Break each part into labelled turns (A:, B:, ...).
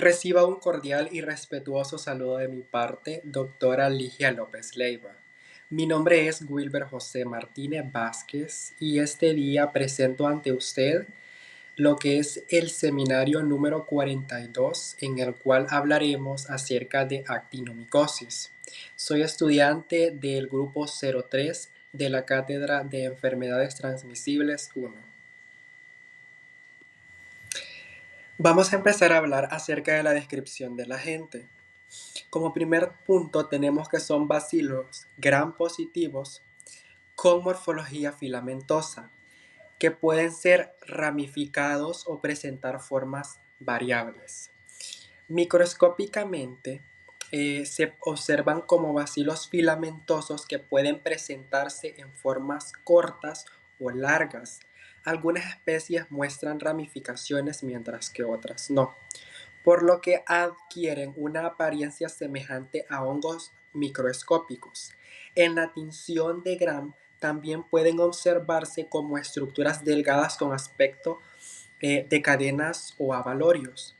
A: Reciba un cordial y respetuoso saludo de mi parte, doctora Ligia López Leiva. Mi nombre es Wilber José Martínez Vázquez y este día presento ante usted lo que es el seminario número 42, en el cual hablaremos acerca de actinomicosis. Soy estudiante del grupo 03 de la Cátedra de Enfermedades Transmisibles 1. Vamos a empezar a hablar acerca de la descripción del agente. Como primer punto tenemos que son bacilos gram positivos con morfología filamentosa, que pueden ser ramificados o presentar formas variables. Microscópicamente se observan como bacilos filamentosos que pueden presentarse en formas cortas o largas. Algunas especies muestran ramificaciones mientras que otras no, por lo que adquieren una apariencia semejante a hongos microscópicos. En la tinción de Gram también pueden observarse como estructuras delgadas con aspecto de cadenas o abalorios.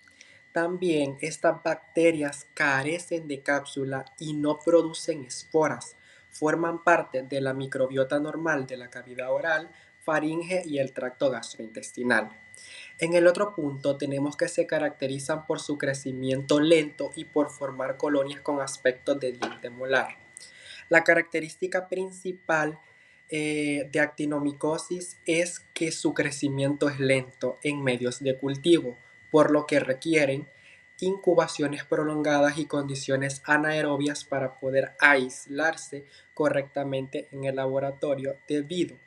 A: También estas bacterias carecen de cápsula y no producen esporas. Forman parte de la microbiota normal de la cavidad oral, faringe y el tracto gastrointestinal. En el otro punto tenemos que se caracterizan por su crecimiento lento y por formar colonias con aspecto de diente molar. La característica principal de actinomicosis es que su crecimiento es lento en medios de cultivo, por lo que requieren incubaciones prolongadas y condiciones anaerobias para poder aislarse correctamente en el laboratorio debido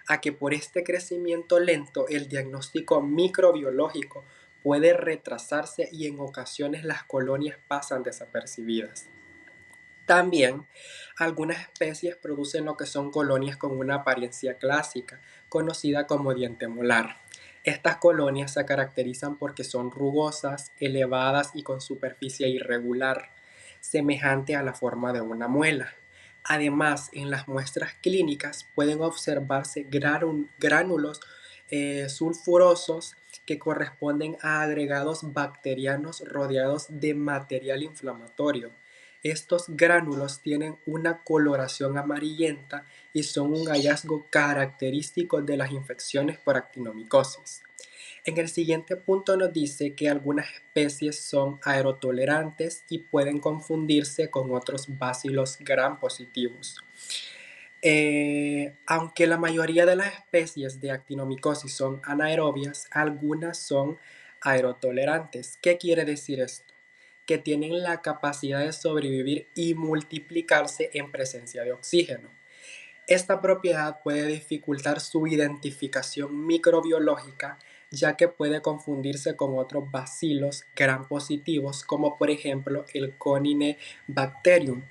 A: a que por este crecimiento lento el diagnóstico microbiológico puede retrasarse y en ocasiones las colonias pasan desapercibidas. También algunas especies producen lo que son colonias con una apariencia clásica, conocida como diente molar. Estas colonias se caracterizan porque son rugosas, elevadas y con superficie irregular, semejante a la forma de una muela. Además, en las muestras clínicas pueden observarse gránulos sulfurosos que corresponden a agregados bacterianos rodeados de material inflamatorio. Estos gránulos tienen una coloración amarillenta y son un hallazgo característico de las infecciones por actinomicosis. En el siguiente punto nos dice que algunas especies son aerotolerantes y pueden confundirse con otros bacilos gram positivos. Aunque la mayoría de las especies de actinomicosis son anaerobias, algunas son aerotolerantes. ¿Qué quiere decir esto? Que tienen la capacidad de sobrevivir y multiplicarse en presencia de oxígeno. Esta propiedad puede dificultar su identificación microbiológica, ya que puede confundirse con otros bacilos gram positivos, como por ejemplo el Corynebacterium.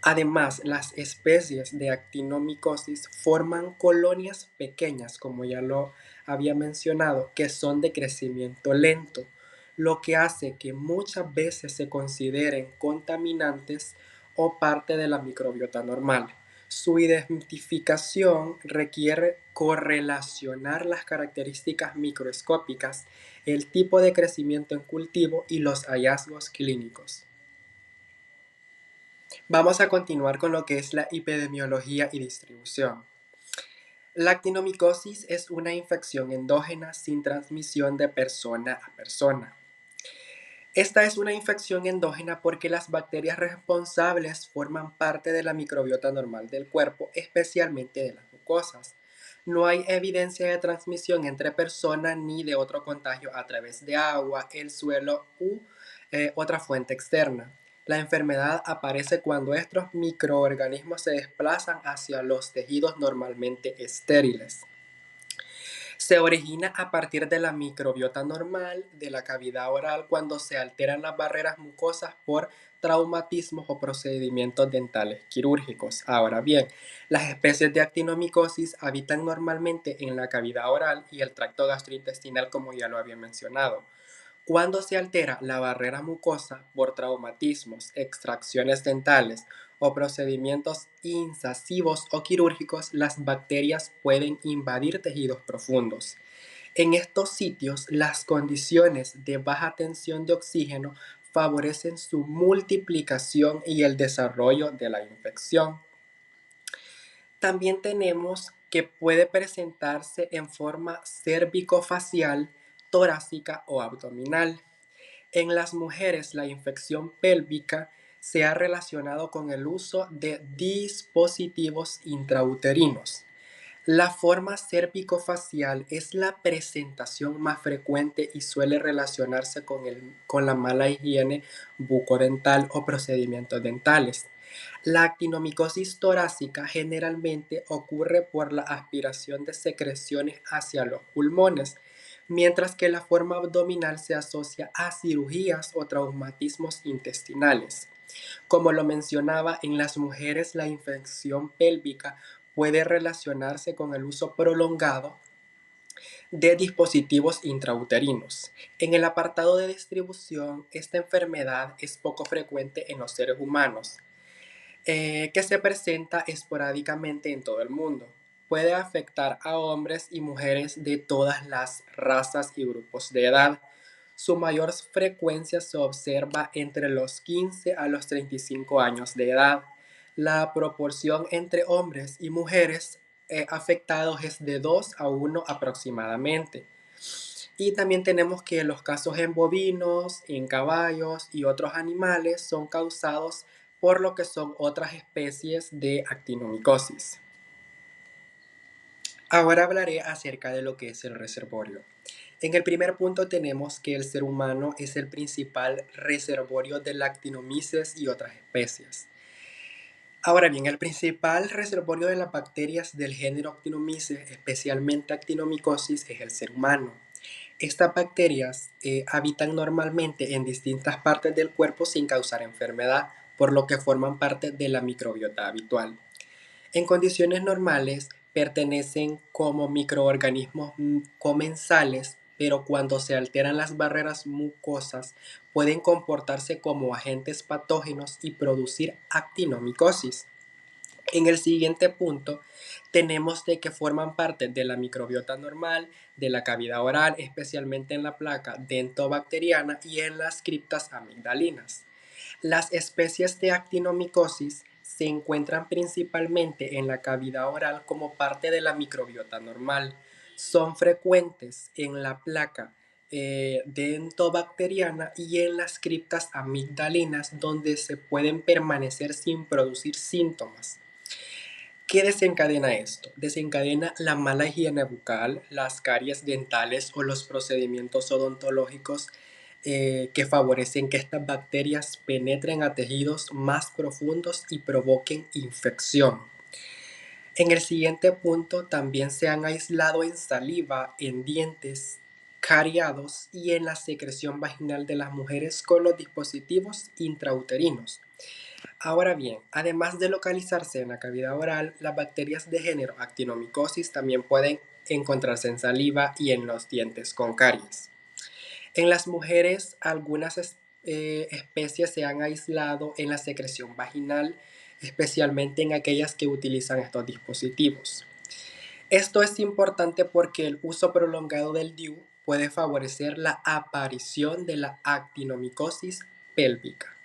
A: Además, las especies de actinomicosis forman colonias pequeñas, como ya lo había mencionado, que son de crecimiento lento, lo que hace que muchas veces se consideren contaminantes o parte de la microbiota normal. Su identificación requiere correlacionar las características microscópicas, el tipo de crecimiento en cultivo y los hallazgos clínicos. Vamos a continuar con lo que es la epidemiología y distribución. La actinomicosis es una infección endógena sin transmisión de persona a persona. Esta es una infección endógena porque las bacterias responsables forman parte de la microbiota normal del cuerpo, especialmente de las mucosas. No hay evidencia de transmisión entre personas ni de otro contagio a través de agua, el suelo u otra fuente externa. La enfermedad aparece cuando estos microorganismos se desplazan hacia los tejidos normalmente estériles. Se origina a partir de la microbiota normal de la cavidad oral cuando se alteran las barreras mucosas por traumatismos o procedimientos dentales quirúrgicos. Ahora bien, las especies de actinomicosis habitan normalmente en la cavidad oral y el tracto gastrointestinal, como ya lo había mencionado. Cuando se altera la barrera mucosa por traumatismos, extracciones dentales o procedimientos incisivos o quirúrgicos, las bacterias pueden invadir tejidos profundos. En estos sitios, las condiciones de baja tensión de oxígeno favorecen su multiplicación y el desarrollo de la infección. También tenemos que puede presentarse en forma cervicofacial, torácica o abdominal. En las mujeres, la infección pélvica se ha relacionado con el uso de dispositivos intrauterinos. La forma cérvico-facial es la presentación más frecuente y suele relacionarse con la mala higiene bucodental o procedimientos dentales. La actinomicosis torácica generalmente ocurre por la aspiración de secreciones hacia los pulmones, mientras que la forma abdominal se asocia a cirugías o traumatismos intestinales. Como lo mencionaba, en las mujeres la infección pélvica puede relacionarse con el uso prolongado de dispositivos intrauterinos. En el apartado de distribución, esta enfermedad es poco frecuente en los seres humanos, que se presenta esporádicamente en todo el mundo. Puede afectar a hombres y mujeres de todas las razas y grupos de edad. Su mayor frecuencia se observa entre los 15 a los 35 años de edad. La proporción entre hombres y mujeres afectados es de 2 a 1 aproximadamente. Y también tenemos que los casos en bovinos, en caballos y otros animales son causados por lo que son otras especies de actinomicosis. Ahora hablaré acerca de lo que es el reservorio. En el primer punto tenemos que el ser humano es el principal reservorio de Lactinomyces y otras especies. Ahora bien, el principal reservorio de las bacterias del género Actinomyces, especialmente Actinomicosis, es el ser humano. Estas bacterias habitan normalmente en distintas partes del cuerpo sin causar enfermedad, por lo que forman parte de la microbiota habitual. En condiciones normales pertenecen como microorganismos comensales, pero cuando se alteran las barreras mucosas pueden comportarse como agentes patógenos y producir actinomicosis. En el siguiente punto tenemos de que forman parte de la microbiota normal, de la cavidad oral, especialmente en la placa dentobacteriana y en las criptas amigdalinas. Las especies de actinomicosis se encuentran principalmente en la cavidad oral como parte de la microbiota normal. Son frecuentes en la placa dentobacteriana y en las criptas amigdalinas, donde se pueden permanecer sin producir síntomas. ¿Qué desencadena esto? Desencadena la mala higiene bucal, las caries dentales o los procedimientos odontológicos que favorecen que estas bacterias penetren a tejidos más profundos y provoquen infección. En el siguiente punto también se han aislado en saliva, en dientes cariados y en la secreción vaginal de las mujeres con los dispositivos intrauterinos. Ahora bien, además de localizarse en la cavidad oral, las bacterias de género Actinomycosis también pueden encontrarse en saliva y en los dientes con caries. En las mujeres, algunas especies se han aislado en la secreción vaginal, especialmente en aquellas que utilizan estos dispositivos. Esto es importante porque el uso prolongado del DIU puede favorecer la aparición de la actinomicosis pélvica.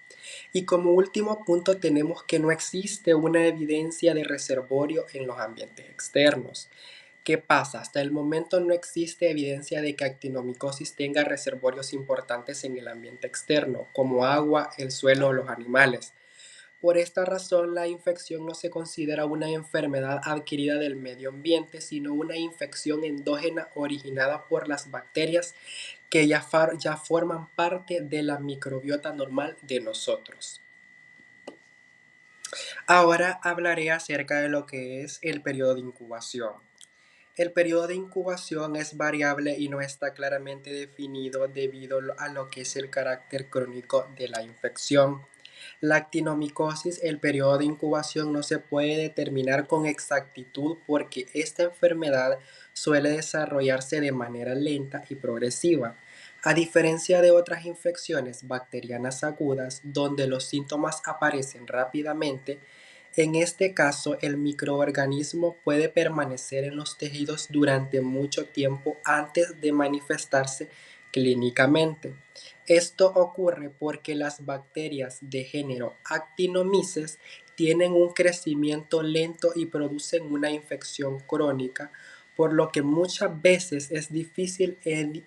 A: Y como último punto tenemos que no existe una evidencia de reservorio en los ambientes externos. ¿Qué pasa? Hasta el momento no existe evidencia de que actinomicosis tenga reservorios importantes en el ambiente externo, como agua, el suelo o los animales. Por esta razón, la infección no se considera una enfermedad adquirida del medio ambiente, sino una infección endógena originada por las bacterias que ya forman parte de la microbiota normal de nosotros. Ahora hablaré acerca de lo que es el periodo de incubación. El periodo de incubación es variable y no está claramente definido debido a lo que es el carácter crónico de la infección. La actinomicosis, el periodo de incubación no se puede determinar con exactitud porque esta enfermedad suele desarrollarse de manera lenta y progresiva. A diferencia de otras infecciones bacterianas agudas, donde los síntomas aparecen rápidamente, En este caso, el microorganismo puede permanecer en los tejidos durante mucho tiempo antes de manifestarse clínicamente. Esto ocurre porque las bacterias de género Actinomyces tienen un crecimiento lento y producen una infección crónica, por lo que muchas veces es difícil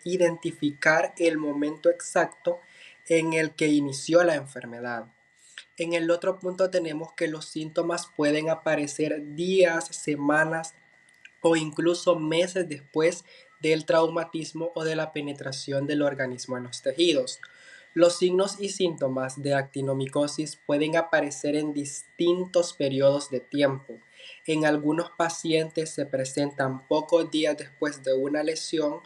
A: identificar el momento exacto en el que inició la enfermedad. En el otro punto tenemos que los síntomas pueden aparecer días, semanas o incluso meses después del traumatismo o de la penetración del organismo en los tejidos. Los signos y síntomas de actinomicosis pueden aparecer en distintos periodos de tiempo. En algunos pacientes se presentan pocos días después de una lesión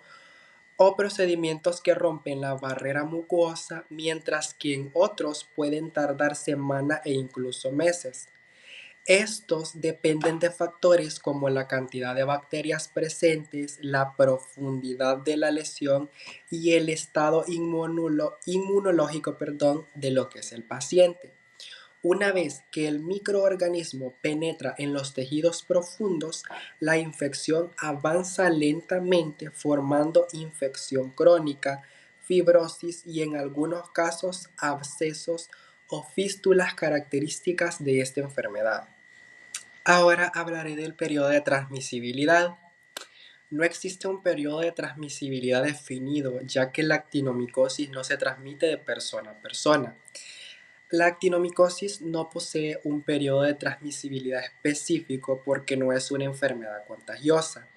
A: o procedimientos que rompen la barrera mucosa, mientras que en otros pueden tardar semanas e incluso meses. Estos dependen de factores como la cantidad de bacterias presentes, la profundidad de la lesión y el estado inmunológico, de lo que es el paciente. Una vez que el microorganismo penetra en los tejidos profundos, la infección avanza lentamente formando infección crónica, fibrosis y en algunos casos abscesos o fístulas características de esta enfermedad. Ahora hablaré del periodo de transmisibilidad. No existe un periodo de transmisibilidad definido, ya que la actinomicosis no se transmite de persona a persona. La actinomicosis no posee un periodo de transmisibilidad específico porque no es una enfermedad contagiosa.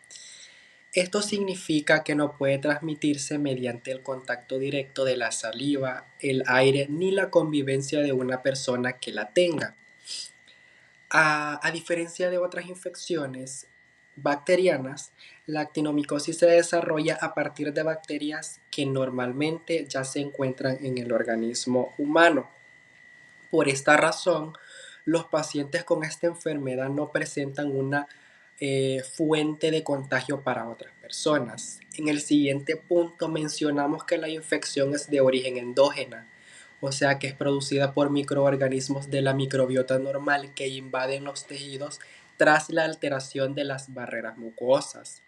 A: Esto significa que no puede transmitirse mediante el contacto directo de la saliva, el aire ni la convivencia de una persona que la tenga. A diferencia de otras infecciones bacterianas, la actinomicosis se desarrolla a partir de bacterias que normalmente ya se encuentran en el organismo humano. Por esta razón, los pacientes con esta enfermedad no presentan una fuente de contagio para otras personas. En el siguiente punto mencionamos que la infección es de origen endógena, o sea que es producida por microorganismos de la microbiota normal que invaden los tejidos tras la alteración de las barreras mucosas.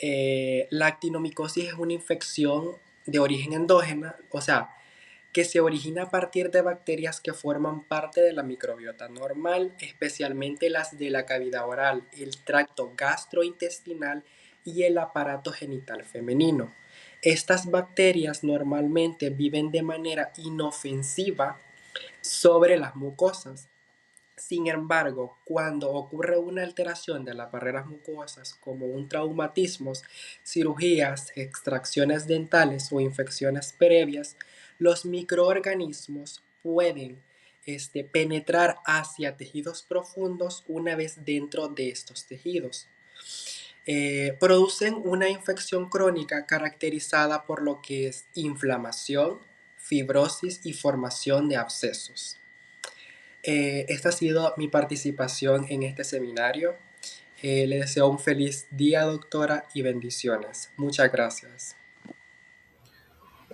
A: La actinomicosis es una infección de origen endógena, o sea, que se origina a partir de bacterias que forman parte de la microbiota normal, especialmente las de la cavidad oral, el tracto gastrointestinal y el aparato genital femenino. Estas bacterias normalmente viven de manera inofensiva sobre las mucosas. Sin embargo, cuando ocurre una alteración de las barreras mucosas como un traumatismo, cirugías, extracciones dentales o infecciones previas, los microorganismos pueden penetrar hacia tejidos profundos una vez dentro de estos tejidos. Producen una infección crónica caracterizada por lo que es inflamación, fibrosis y formación de abscesos. Esta ha sido mi participación en este seminario. Le deseo un feliz día, doctora, y bendiciones. Muchas gracias.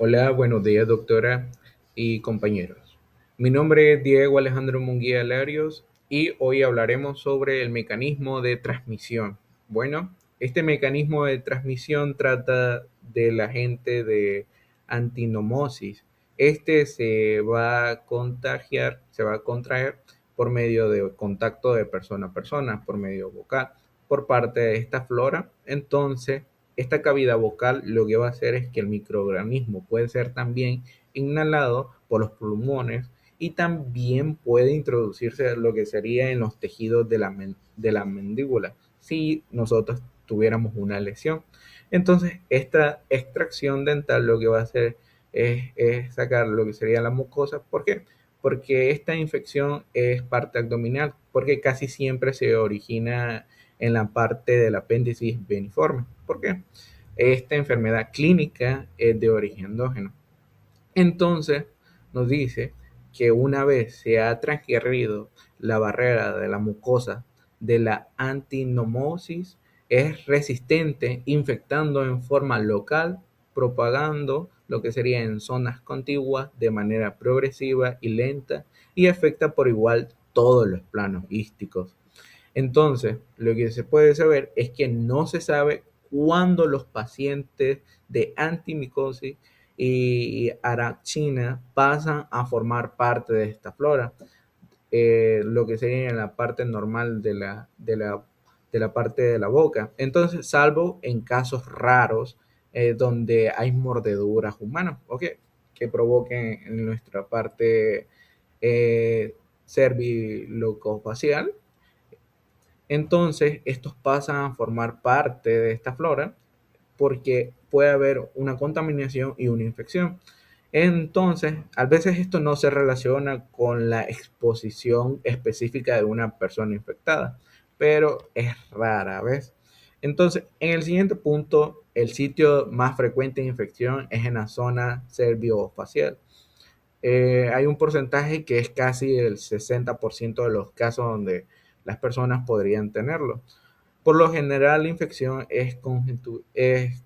B: Hola, buenos días, doctora y compañeros. Mi nombre es Diego Alejandro Munguía Larios y hoy hablaremos sobre el mecanismo de transmisión. Bueno, este mecanismo de transmisión trata del agente de antinomosis. Este se va a contagiar, se va a contraer por medio de contacto de persona a persona, por medio vocal, por parte de esta flora. Entonces, esta cavidad vocal lo que va a hacer es que el microorganismo puede ser también inhalado por los pulmones y también puede introducirse lo que sería en los tejidos de la mandíbula si nosotros tuviéramos una lesión. Entonces, esta extracción dental lo que va a hacer es sacar lo que sería la mucosa. ¿Por qué? Porque esta infección es parte abdominal, porque casi siempre se origina en la parte del apéndice veniforme. ¿Por qué? Esta enfermedad clínica es de origen endógeno. Entonces, nos dice que una vez se ha transgredido la barrera de la mucosa de la antinomosis, es resistente, infectando en forma local, propagando lo que sería en zonas contiguas de manera progresiva y lenta y afecta por igual todos los planos ísticos. Entonces, lo que se puede saber es que no se sabe cuándo los pacientes de antimicosis y araxina pasan a formar parte de esta flora, lo que sería en la parte normal de la parte de la boca. Entonces, salvo en casos raros donde hay mordeduras humanas, ¿ok? Que provoquen en nuestra parte cervilocofacial, entonces estos pasan a formar parte de esta flora porque puede haber una contaminación y una infección. Entonces, a veces esto no se relaciona con la exposición específica de una persona infectada, pero es rara vez. Entonces, en el siguiente punto, el sitio más frecuente de infección es en la zona cerviofacial. Hay un porcentaje que es casi el 60% de los casos donde las personas podrían tenerlo. Por lo general, la infección es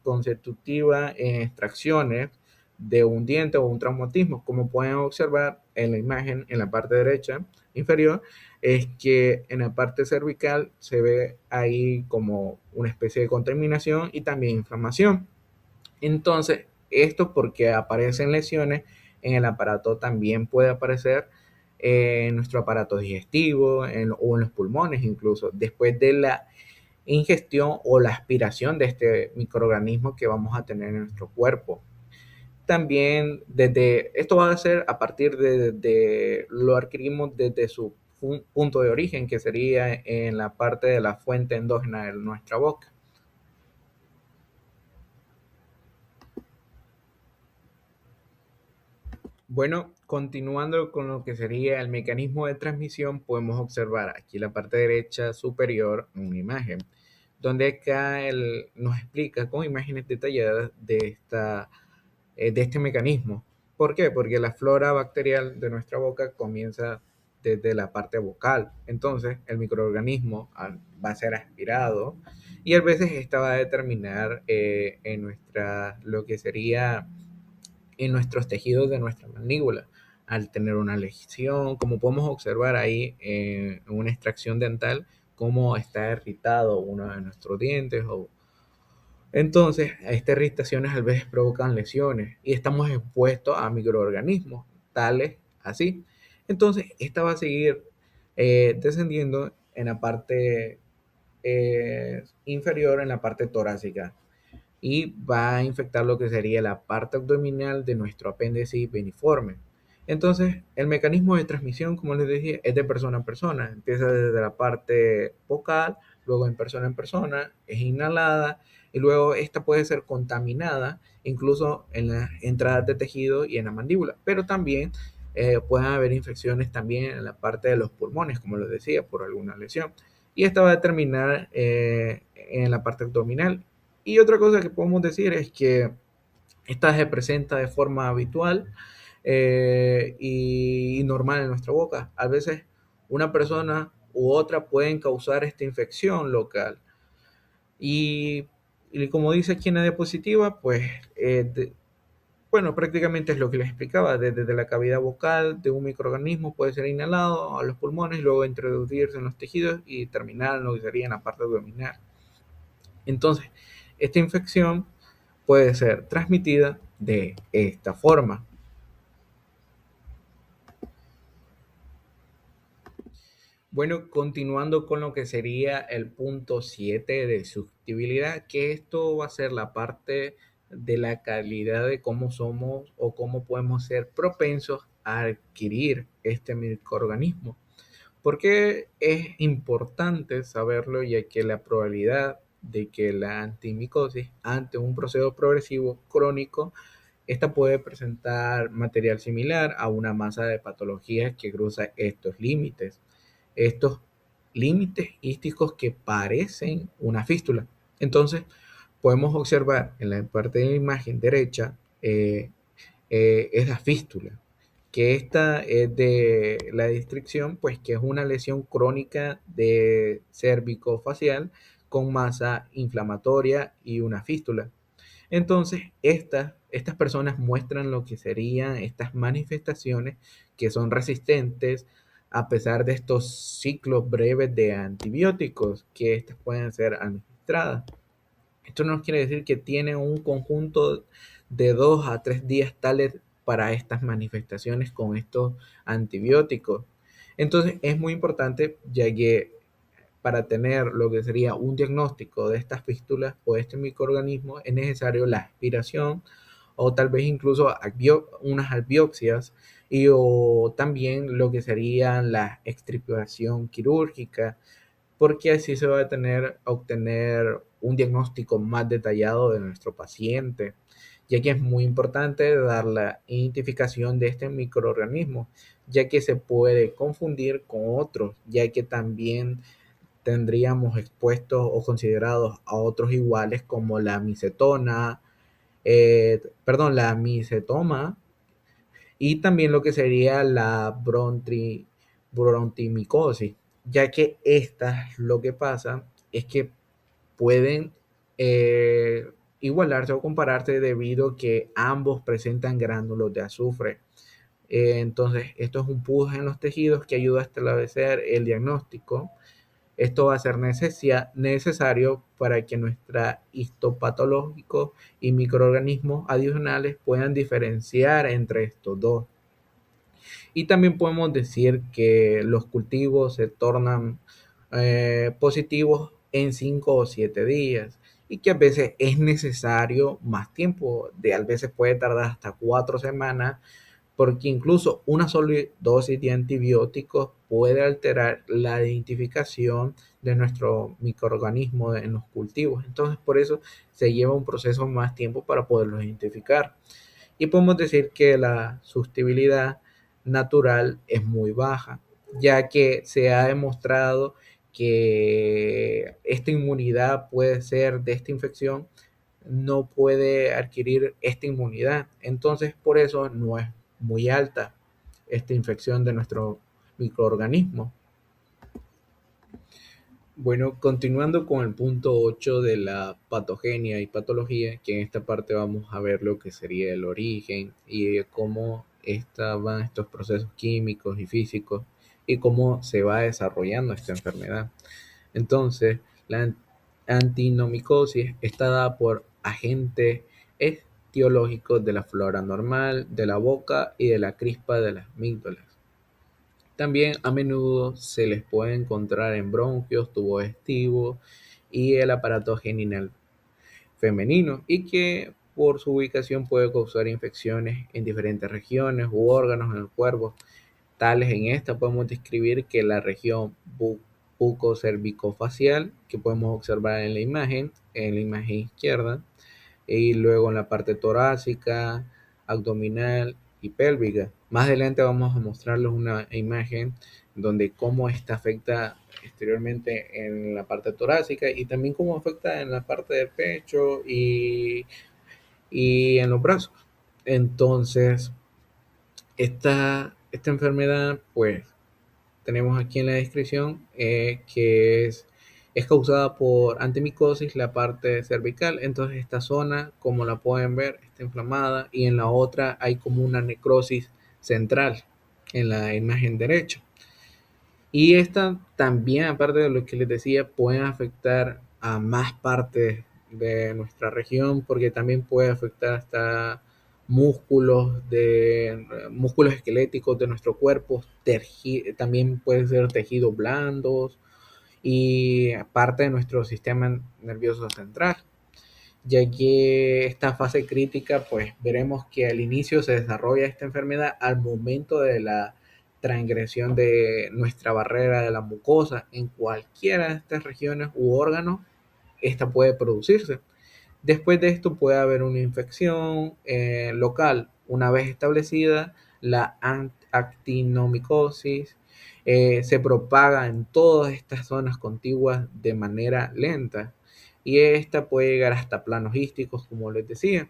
B: constitutiva en extracciones de un diente o un traumatismo. Como pueden observar en la imagen, en la parte derecha inferior, es que en la parte cervical se ve ahí como una especie de contaminación y también inflamación. Entonces, esto porque aparecen lesiones en el aparato, también puede aparecer en nuestro aparato digestivo o en los pulmones incluso, después de la ingestión o la aspiración de este microorganismo que vamos a tener en nuestro cuerpo. También esto va a ser a partir lo adquirimos desde su punto de origen, que sería en la parte de la fuente endógena de nuestra boca. Bueno, continuando con lo que sería el mecanismo de transmisión, podemos observar aquí en la parte derecha superior una imagen, donde acá nos explica con imágenes detalladas de este mecanismo. ¿Por qué? Porque la flora bacterial de nuestra boca comienza desde la parte vocal. Entonces, el microorganismo va a ser aspirado y a veces esta va a determinar lo que sería en nuestros tejidos de nuestra mandíbula. Al tener una lesión, como podemos observar ahí en una extracción dental, cómo está irritado uno de nuestros dientes o entonces, estas irritaciones a veces provocan lesiones y estamos expuestos a microorganismos tales así. Entonces, esta va a seguir descendiendo en la parte inferior, en la parte torácica, y va a infectar lo que sería la parte abdominal de nuestro apéndice veniforme. Entonces, el mecanismo de transmisión, como les dije, es de persona a persona. Empieza desde la parte vocal, luego en persona, es inhalada y luego esta puede ser contaminada incluso en las entradas de tejido y en la mandíbula. Pero también pueden haber infecciones también en la parte de los pulmones, como les decía, por alguna lesión. Y esta va a terminar en la parte abdominal. Y otra cosa que podemos decir es que esta se presenta de forma habitual y normal en nuestra boca. A veces una persona u otra pueden causar esta infección local. Y, y como dice aquí en la diapositiva, pues bueno, prácticamente es lo que les explicaba, desde la cavidad vocal de un microorganismo puede ser inhalado a los pulmones, luego introducirse en los tejidos y terminar en lo que sería en la parte abdominal. Entonces, esta infección puede ser transmitida de esta forma. Bueno, continuando con lo que sería el punto 7 de susceptibilidad, que esto va a ser la parte de la calidad de cómo somos o cómo podemos ser propensos a adquirir este microorganismo. Porque es importante saberlo, ya que la probabilidad de que la antimicosis ante un proceso progresivo crónico, esta puede presentar material similar a una masa de patologías que cruza estos límites ísticos que parecen una fístula. Entonces, podemos observar en la parte de la imagen derecha es la fístula, que esta es de la districción, pues que es una lesión crónica de cervicofacial con masa inflamatoria y una fístula. Entonces, estas personas muestran lo que serían estas manifestaciones que son resistentes a pesar de estos ciclos breves de antibióticos que estas pueden ser administradas. Esto no quiere decir que tiene un conjunto de 2 a 3 días tales para estas manifestaciones con estos antibióticos. Entonces es muy importante ya que para tener lo que sería un diagnóstico de estas fístulas o de este microorganismo es necesario la aspiración o tal vez incluso unas biopsias y o también lo que sería la extirpación quirúrgica, porque así se va a obtener un diagnóstico más detallado de nuestro paciente, ya que es muy importante dar la identificación de este microorganismo, ya que se puede confundir con otros, ya que también tendríamos expuestos o considerados a otros iguales como la micetona, la micetoma y también lo que sería la brontimicosis, ya que estas lo que pasa es que pueden eh, igualarse o compararse debido a que ambos presentan gránulos de azufre. Entonces, esto es un push en los tejidos que ayuda a establecer el diagnóstico. Esto va a ser necesario para que nuestra histopatológicos y microorganismos adicionales puedan diferenciar entre estos dos. Y también podemos decir que los cultivos se tornan positivos en 5 o 7 días y que a veces es necesario más tiempo, a veces puede tardar hasta 4 semanas porque incluso una sola dosis de antibióticos puede alterar la identificación de nuestro microorganismo en los cultivos. Entonces, por eso se lleva un proceso más tiempo para poderlos identificar. Y podemos decir que la sustentabilidad natural es muy baja, ya que se ha demostrado que esta inmunidad puede ser de esta infección, no puede adquirir esta inmunidad. Entonces, por eso no es muy alta esta infección de nuestro microorganismo. Bueno, continuando con el punto 8 de la patogenia y patología, que en esta parte vamos a ver lo que sería el origen y cómo van estos procesos químicos y físicos y cómo se va desarrollando esta enfermedad. Entonces, la antinomicosis está dada por agentes etiológicos de la flora normal, de la boca y de la crispa de las amígdalas. También a menudo se les puede encontrar en bronquios, tubo digestivo y el aparato genital femenino y que por su ubicación puede causar infecciones en diferentes regiones u órganos en el cuerpo. Tales en esta podemos describir que la región bucocervicofacial, que podemos observar en la imagen izquierda, y luego en la parte torácica, abdominal y pélvica. Más adelante vamos a mostrarles una imagen donde cómo esta afecta exteriormente en la parte torácica y también cómo afecta en la parte del pecho y en los brazos. Entonces, esta enfermedad, pues tenemos aquí en la descripción que es causada por antimicosis, la parte cervical. Entonces esta zona, como la pueden ver, está inflamada y en la otra hay como una necrosis central en la imagen derecha. Y esta también, aparte de lo que les decía, puede afectar a más partes de nuestra región porque también puede afectar hasta músculos esqueléticos de nuestro cuerpo, también puede ser tejidos blandos y parte de nuestro sistema nervioso central, ya que esta fase crítica, pues veremos que al inicio se desarrolla esta enfermedad al momento de la transgresión de nuestra barrera de la mucosa en cualquiera de estas regiones u órganos, esta puede producirse. Después de esto puede haber una infección local. Una vez establecida, la actinomicosis se propaga en todas estas zonas contiguas de manera lenta y esta puede llegar hasta planos hísticos, como les decía.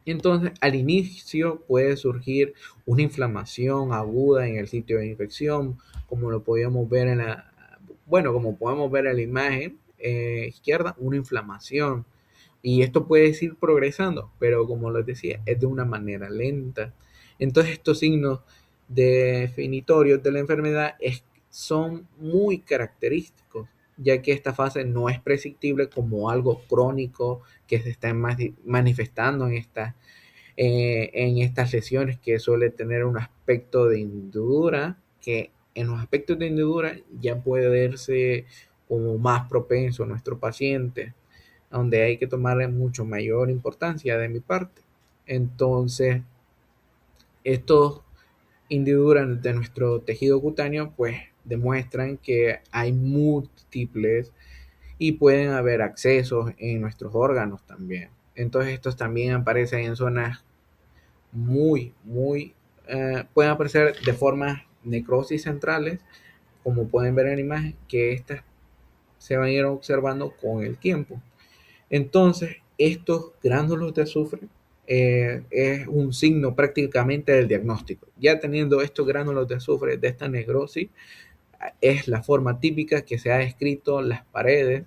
B: Entonces, al inicio puede surgir una inflamación aguda en el sitio de infección, como lo podíamos ver como podemos ver en la imagen izquierda, una inflamación. Y esto puede ir progresando, pero como les decía, es de una manera lenta. Entonces, estos signos definitorios de la enfermedad son muy característicos, ya que esta fase no es predictible como algo crónico que se está manifestando en estas lesiones, que suele tener un aspecto de hendidura, que en los aspectos de hendidura ya puede verse como más propenso a nuestro paciente, donde hay que tomarle mucho mayor importancia de mi parte. Entonces, estos hendiduras de nuestro tejido cutáneo pues demuestran que hay múltiples y pueden haber accesos en nuestros órganos también. Entonces estos también aparecen en zonas pueden aparecer de formas necrosis centrales, como pueden ver en la imagen, que estas se van a ir observando con el tiempo. Entonces, estos gránulos de azufre es un signo prácticamente del diagnóstico. Ya teniendo estos gránulos de azufre de esta necrosis, es la forma típica que se ha descrito las paredes.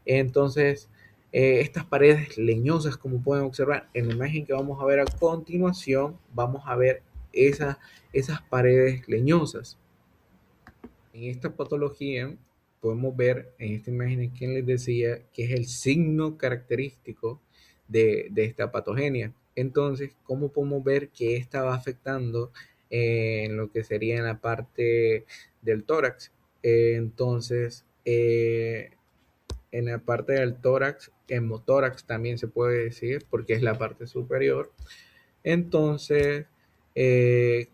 B: Entonces, estas paredes leñosas, como pueden observar en la imagen que vamos a ver a continuación, vamos a ver esas paredes leñosas. En esta patología podemos ver en esta imagen que les decía que es el signo característico de esta patogenia. Entonces, ¿cómo podemos ver que esta va afectando en lo que sería en la parte del tórax? Entonces, en la parte del tórax, hemotórax también se puede decir, porque es la parte superior. Entonces,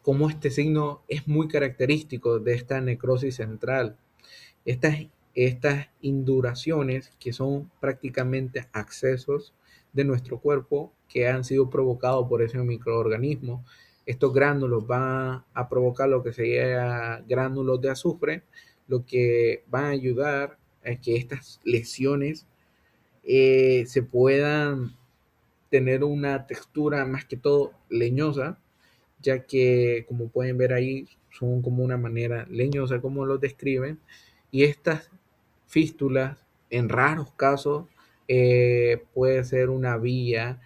B: como este signo es muy característico de esta necrosis central, estas, estas induraciones que son prácticamente accesos de nuestro cuerpo que han sido provocados por ese microorganismo, estos gránulos van a provocar lo que sería gránulos de azufre, lo que van a ayudar a que estas lesiones se puedan tener una textura más que todo leñosa, ya que como pueden ver ahí son como una manera leñosa como lo describen, y estas fístulas en raros casos puede ser una vía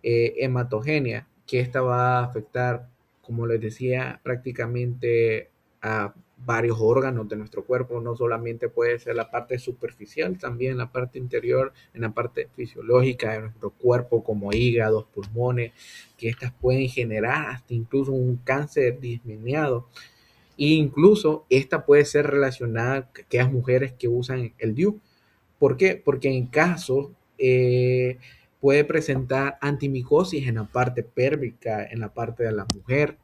B: hematogénea, que esta va a afectar, como les decía, prácticamente a varios órganos de nuestro cuerpo. No solamente puede ser la parte superficial, también la parte interior, en la parte fisiológica de nuestro cuerpo, como hígados, pulmones, que estas pueden generar hasta incluso un cáncer disminuido. E incluso esta puede ser relacionada a aquellas mujeres que usan el DIU. ¿Por qué? Porque en casos puede presentar antimicosis en la parte pélvica, en la parte de la mujer,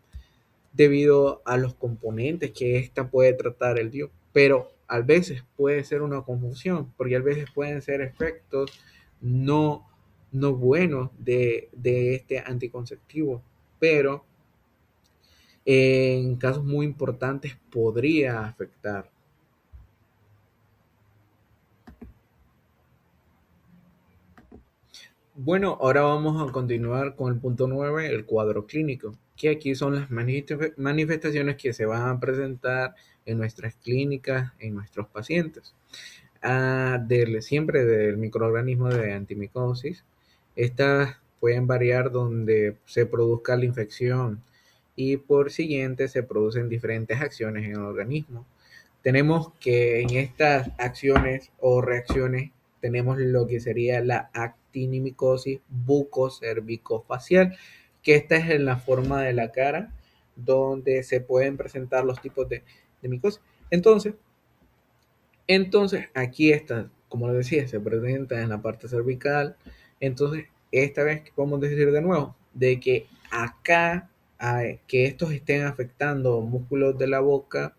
B: debido a los componentes que esta puede tratar el DIU. Pero a veces puede ser una confusión, porque a veces pueden ser efectos no, no buenos de este anticonceptivo, pero en casos muy importantes podría afectar. Bueno, ahora vamos a continuar con el punto 9, el cuadro clínico, que aquí son las manifestaciones que se van a presentar en nuestras clínicas, en nuestros pacientes. Siempre del microorganismo de antimicosis. Estas pueden variar donde se produzca la infección y por siguiente se producen diferentes acciones en el organismo. Tenemos que en estas acciones o reacciones tenemos lo que sería la actinimicosis bucocervicofacial, que esta es en la forma de la cara donde se pueden presentar los tipos de micosis. Entonces, aquí está, como les decía, se presenta en la parte cervical. Entonces, esta vez que podemos decir de nuevo, de que acá, que estos estén afectando músculos de la boca,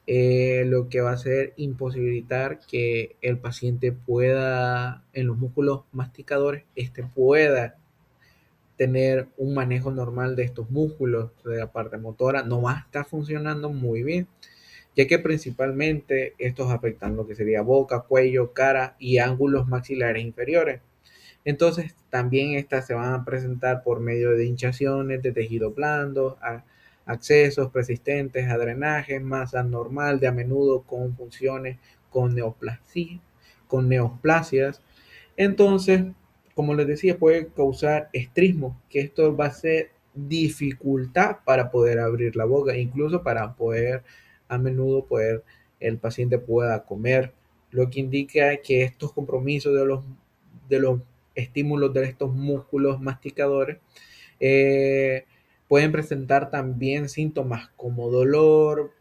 B: lo que va a hacer imposibilitar que el paciente pueda, en los músculos masticadores, pueda tener un manejo normal de estos músculos de la parte motora, no va a estar funcionando muy bien, ya que principalmente estos afectan lo que sería boca, cuello, cara y ángulos maxilares inferiores. Entonces, también estas se van a presentar por medio de hinchaciones de tejido blando, accesos persistentes a drenaje, masa normal, de a menudo con funciones con neoplasias. Entonces, como les decía, puede causar estrismo, que esto va a ser dificultad para poder abrir la boca, incluso para poder a menudo poder el paciente pueda comer, lo que indica que estos compromisos de los estímulos de estos músculos masticadores eh, pueden presentar también síntomas como dolor.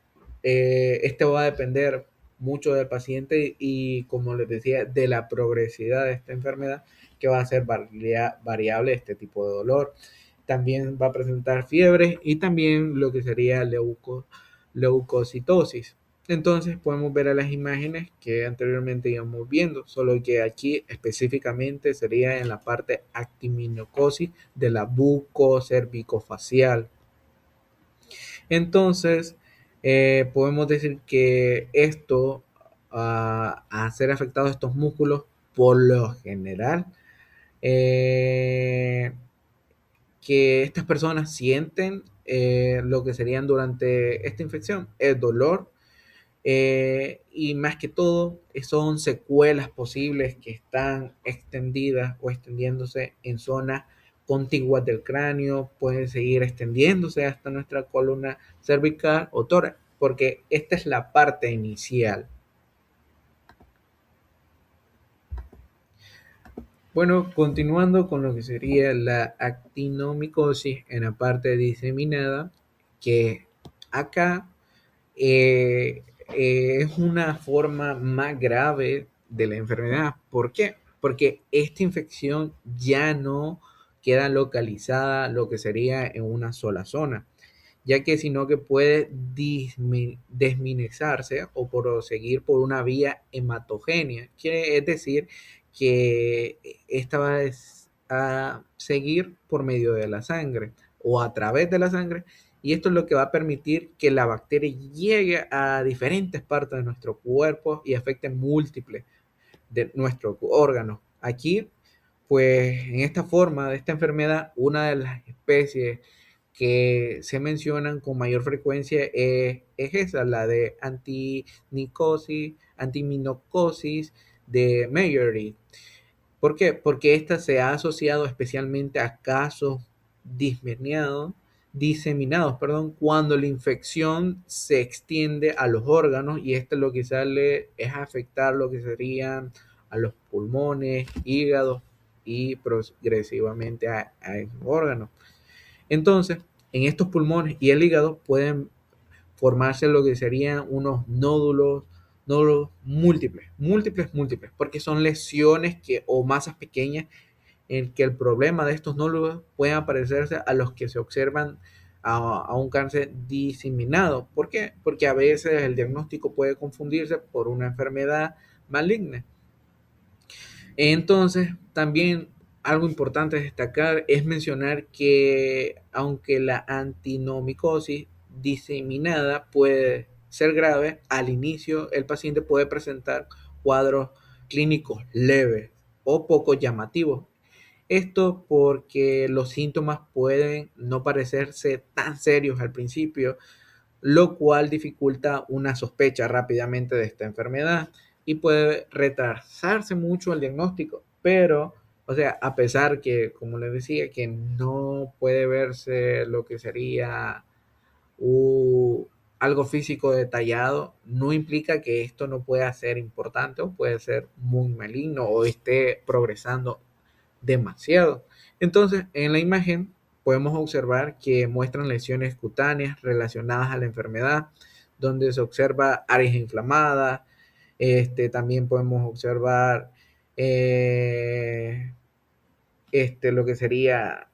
B: Este va a depender mucho del paciente y, como les decía, de la progresividad de esta enfermedad, que va a ser variable este tipo de dolor. También va a presentar fiebre y también lo que sería leucocitosis. Entonces podemos ver a las imágenes que anteriormente íbamos viendo, solo que aquí específicamente sería en la parte actiminocosis de la bucocervicofacial. Entonces, podemos decir que esto, a ser afectados estos músculos, por lo general, eh, que estas personas sienten lo que serían durante esta infección, el dolor, y más que todo son secuelas posibles que están extendidas o extendiéndose en zonas contiguas del cráneo, pueden seguir extendiéndose hasta nuestra columna cervical o tórax, porque esta es la parte inicial. Bueno, continuando con lo que sería la actinomicosis en la parte diseminada, que acá es una forma más grave de la enfermedad. ¿Por qué? Porque esta infección ya no queda localizada lo que sería en una sola zona, ya que sino que puede desminizarse o proseguir por una vía hematogénea, que es decir, que esta va a seguir por medio de la sangre o a través de la sangre, y esto es lo que va a permitir que la bacteria llegue a diferentes partes de nuestro cuerpo y afecte múltiples de nuestros órganos. Aquí, pues en esta forma de esta enfermedad, una de las especies que se mencionan con mayor frecuencia es esa, la de antiminocosis de Meyery. ¿Por qué? Porque esta se ha asociado especialmente a casos diseminados, perdón, cuando la infección se extiende a los órganos, y esto lo que sale es afectar lo que serían a los pulmones, hígado y progresivamente a esos órganos. Entonces, en estos pulmones y el hígado pueden formarse lo que serían unos nódulos múltiples, porque son lesiones que, o masas pequeñas, en que el problema de estos nódulos pueden parecerse a los que se observan a un cáncer diseminado. ¿Por qué? Porque a veces el diagnóstico puede confundirse por una enfermedad maligna. Entonces, también algo importante destacar es mencionar que aunque la antinomicosis diseminada puede ser grave, al inicio el paciente puede presentar cuadros clínicos leves o poco llamativos. Esto porque los síntomas pueden no parecerse tan serios al principio, lo cual dificulta una sospecha rápidamente de esta enfermedad y puede retrasarse mucho el diagnóstico. Pero, o sea, a pesar que, como les decía, que no puede verse lo que sería algo físico detallado, no implica que esto no pueda ser importante o puede ser muy maligno o esté progresando demasiado. Entonces, en la imagen podemos observar que muestran lesiones cutáneas relacionadas a la enfermedad, donde se observa áreas inflamadas. También podemos observar lo que sería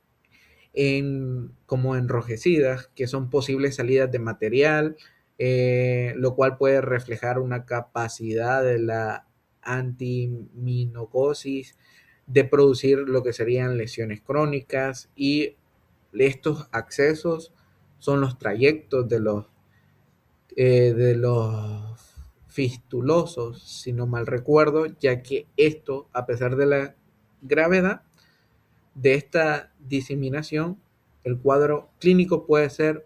B: como enrojecidas, que son posibles salidas de material, lo cual puede reflejar una capacidad de la antiminocosis de producir lo que serían lesiones crónicas, y estos accesos son los trayectos de los fistulosos, si no mal recuerdo, ya que esto, a pesar de la gravedad de esta diseminación, el cuadro clínico puede ser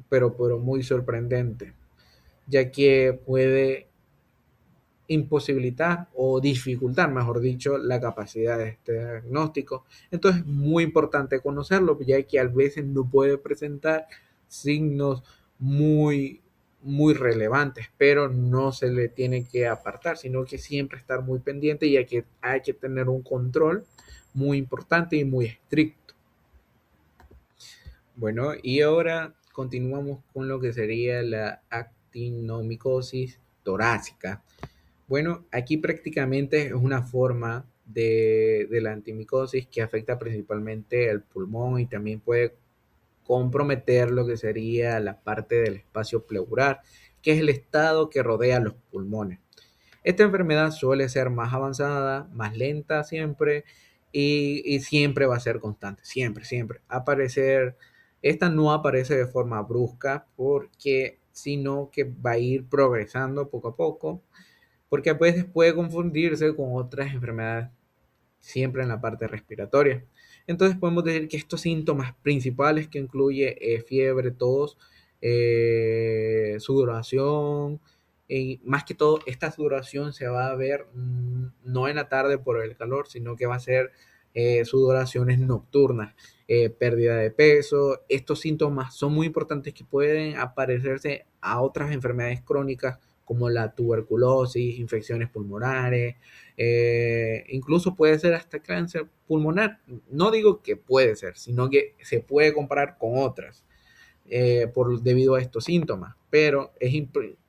B: pero muy sorprendente, ya que puede imposibilitar o dificultar, mejor dicho, la capacidad de este diagnóstico. Entonces es muy importante conocerlo, ya que a veces no puede presentar signos muy, muy relevantes, pero no se le tiene que apartar, sino que siempre estar muy pendiente, ya que hay que tener un control muy importante y muy estricto. Bueno, y ahora continuamos con lo que sería la actinomicosis torácica. Bueno, aquí prácticamente es una forma de la antimicosis que afecta principalmente el pulmón y también puede comprometer lo que sería la parte del espacio pleural, que es el estado que rodea los pulmones. Esta enfermedad suele ser más avanzada, más lenta siempre y siempre va a ser constante, siempre, siempre. Esta no aparece de forma brusca porque sino que va a ir progresando poco a poco, porque a veces puede confundirse con otras enfermedades siempre en la parte respiratoria. Entonces podemos decir que estos síntomas principales que incluye fiebre, tos, sudoración, y más que todo esta sudoración se va a ver no en la tarde por el calor, sino que va a ser sudoraciones nocturnas, pérdida de peso. Estos síntomas son muy importantes que pueden aparecerse a otras enfermedades crónicas como la tuberculosis, infecciones pulmonares, incluso puede ser hasta cáncer pulmonar. No digo que puede ser, sino que se puede comparar con otras debido a estos síntomas, pero es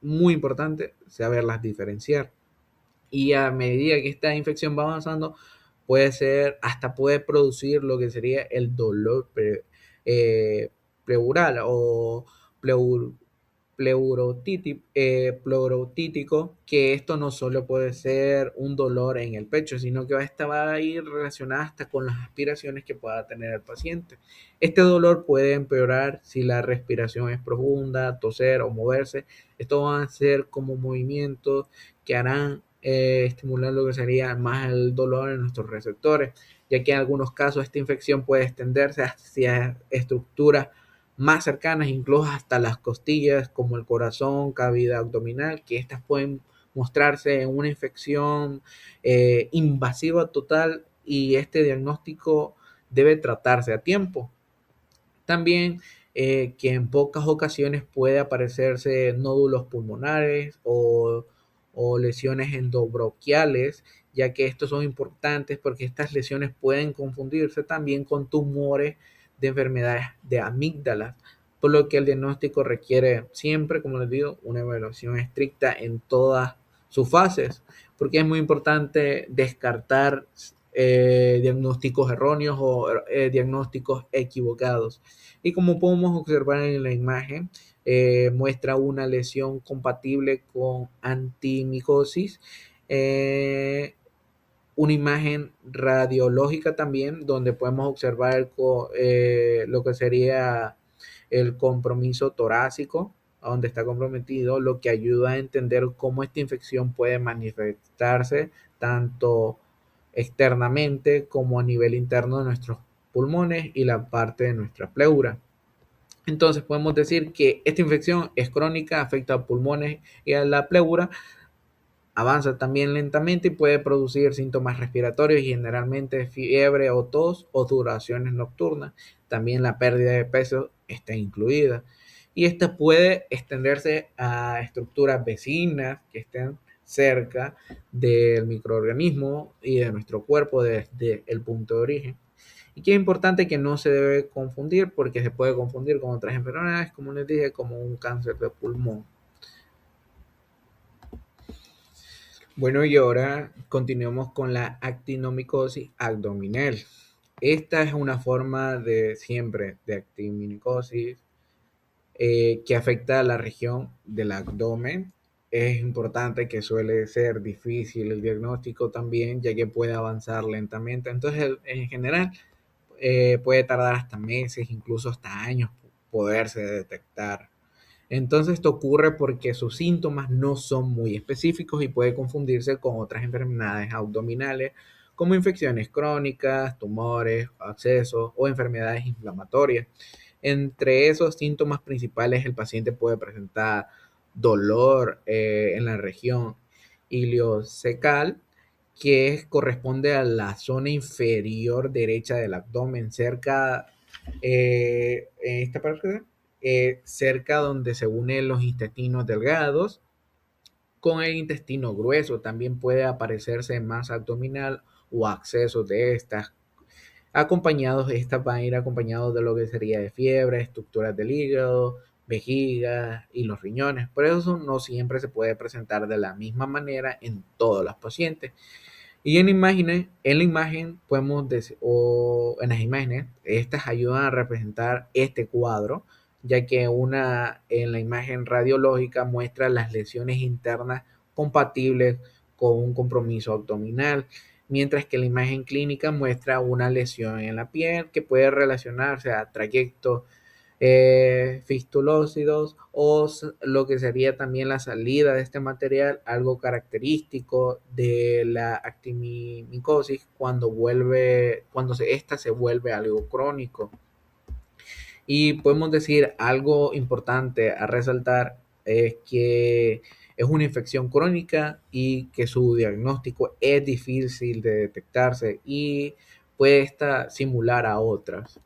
B: muy importante saberlas diferenciar. Y a medida que esta infección va avanzando, puede ser, hasta puede producir lo que sería el dolor eh, pleural o pleur, pleurotítico, que esto no solo puede ser un dolor en el pecho, sino que esta va a ir relacionada hasta con las aspiraciones que pueda tener el paciente. Este dolor puede empeorar si la respiración es profunda, toser o moverse. Esto va a ser como movimientos que harán estimular lo que sería más el dolor en nuestros receptores, ya que en algunos casos esta infección puede extenderse hacia estructuras más cercanas, incluso hasta las costillas, como el corazón, cavidad abdominal, que estas pueden mostrarse en una infección invasiva total y este diagnóstico debe tratarse a tiempo. También que en pocas ocasiones puede aparecerse nódulos pulmonares o lesiones endobronquiales, ya que estos son importantes porque estas lesiones pueden confundirse también con tumores de enfermedades de amígdalas, por lo que el diagnóstico requiere siempre, como les digo, una evaluación estricta en todas sus fases, porque es muy importante descartar diagnósticos erróneos o diagnósticos equivocados. Y como podemos observar en la imagen, muestra una lesión compatible con antimicosis, eh, una imagen radiológica también, donde podemos observar lo que sería el compromiso torácico, donde está comprometido, lo que ayuda a entender cómo esta infección puede manifestarse tanto externamente como a nivel interno de nuestros pulmones y la parte de nuestra pleura. Entonces podemos decir que esta infección es crónica, afecta a pulmones y a la pleura, avanza también lentamente y puede producir síntomas respiratorios y generalmente fiebre o tos o duraciones nocturnas. También la pérdida de peso está incluida. Y esta puede extenderse a estructuras vecinas que estén cerca del microorganismo y de nuestro cuerpo desde el punto de origen. Y que es importante que no se debe confundir porque se puede confundir con otras enfermedades, como les dije, como un cáncer de pulmón. Bueno, y ahora continuemos con la actinomicosis abdominal. Esta es una forma de siempre de actinomicosis que afecta a la región del abdomen. Es importante que suele ser difícil el diagnóstico también, ya que puede avanzar lentamente. Entonces, en general, puede tardar hasta meses, incluso hasta años poderse detectar. Entonces esto ocurre porque sus síntomas no son muy específicos y puede confundirse con otras enfermedades abdominales como infecciones crónicas, tumores, abscesos o enfermedades inflamatorias. Entre esos síntomas principales el paciente puede presentar dolor en la región iliocecal, corresponde a la zona inferior derecha del abdomen, cerca, en esta parte, cerca donde se unen los intestinos delgados con el intestino grueso. También puede aparecerse masa abdominal o acceso de estas. Estas van a ir acompañados de lo que sería de fiebre, estructuras del hígado, vejiga y los riñones. Por eso no siempre se puede presentar de la misma manera en todos los pacientes. Y en la imagen podemos decir, o en las imágenes, estas ayudan a representar este cuadro, ya que una en la imagen radiológica muestra las lesiones internas compatibles con un compromiso abdominal, mientras que la imagen clínica muestra una lesión en la piel que puede relacionarse a trayectos fistulócidos o lo que sería también la salida de este material, algo característico de la actinomicosis esta se vuelve algo crónico. Y podemos decir algo importante a resaltar es que es una infección crónica y que su diagnóstico es difícil de detectarse y puede simular a otras.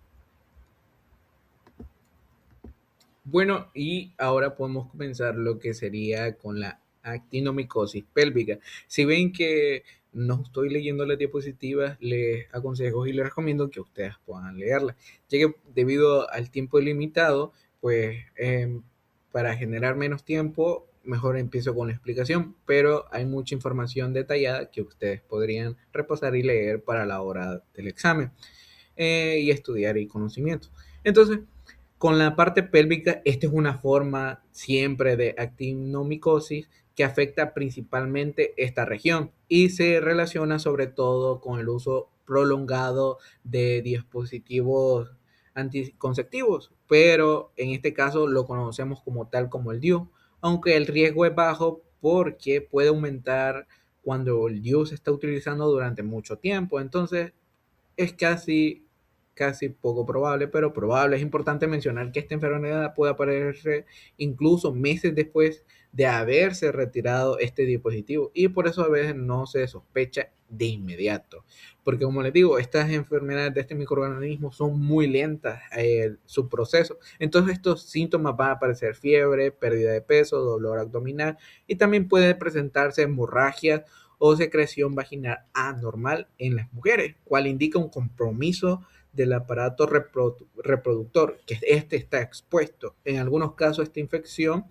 B: Bueno, y ahora podemos comenzar lo que sería con la actinomicosis pélvica. Si ven que no estoy leyendo las diapositivas, les aconsejo y les recomiendo que ustedes puedan leerlas, ya que debido al tiempo limitado, pues para generar menos tiempo, mejor empiezo con la explicación, pero hay mucha información detallada que ustedes podrían repasar y leer para la hora del examen y estudiar y conocimiento. Entonces, con la parte pélvica, esta es una forma siempre de actinomicosis que afecta principalmente esta región y se relaciona sobre todo con el uso prolongado de dispositivos anticonceptivos, pero en este caso lo conocemos como tal como el DIU, aunque el riesgo es bajo porque puede aumentar cuando el DIU se está utilizando durante mucho tiempo. Entonces, es casi poco probable, pero probable. Es importante mencionar que esta enfermedad puede aparecer incluso meses después de haberse retirado este dispositivo y por eso a veces no se sospecha de inmediato. Porque como les digo, estas enfermedades de este microorganismo son muy lentas su proceso. Entonces estos síntomas van a aparecer fiebre, pérdida de peso, dolor abdominal y también puede presentarse hemorragias o secreción vaginal anormal en las mujeres, cual indica un compromiso del aparato reproductor, que este está expuesto. En algunos casos esta infección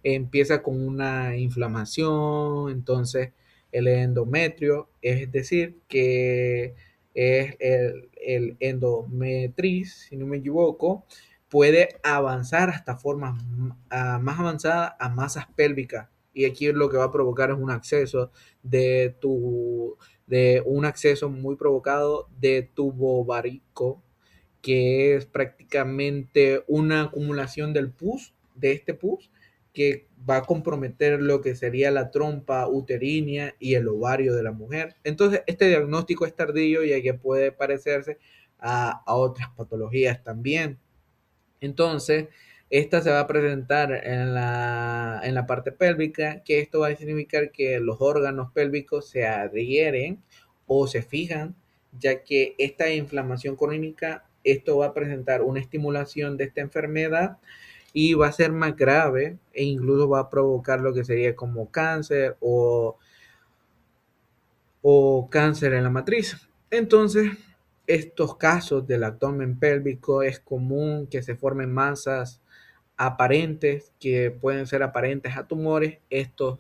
B: empieza con una inflamación, entonces el endometrio, es decir, que es el endometriz, si no me equivoco, puede avanzar hasta formas más avanzadas a masas pélvicas. Y aquí lo que va a provocar es un acceso de un acceso muy provocado de tubo ovárico, que es prácticamente una acumulación del pus, de este pus, que va a comprometer lo que sería la trompa uterina y el ovario de la mujer. Entonces, este diagnóstico es tardío y que puede parecerse a otras patologías también. Entonces, esta se va a presentar en la parte pélvica, que esto va a significar que los órganos pélvicos se adhieren o se fijan, ya que esta inflamación crónica, esto va a presentar una estimulación de esta enfermedad y va a ser más grave e incluso va a provocar lo que sería como cáncer o cáncer en la matriz. Entonces, estos casos del abdomen pélvico es común que se formen masas aparentes que pueden ser aparentes a tumores. Esto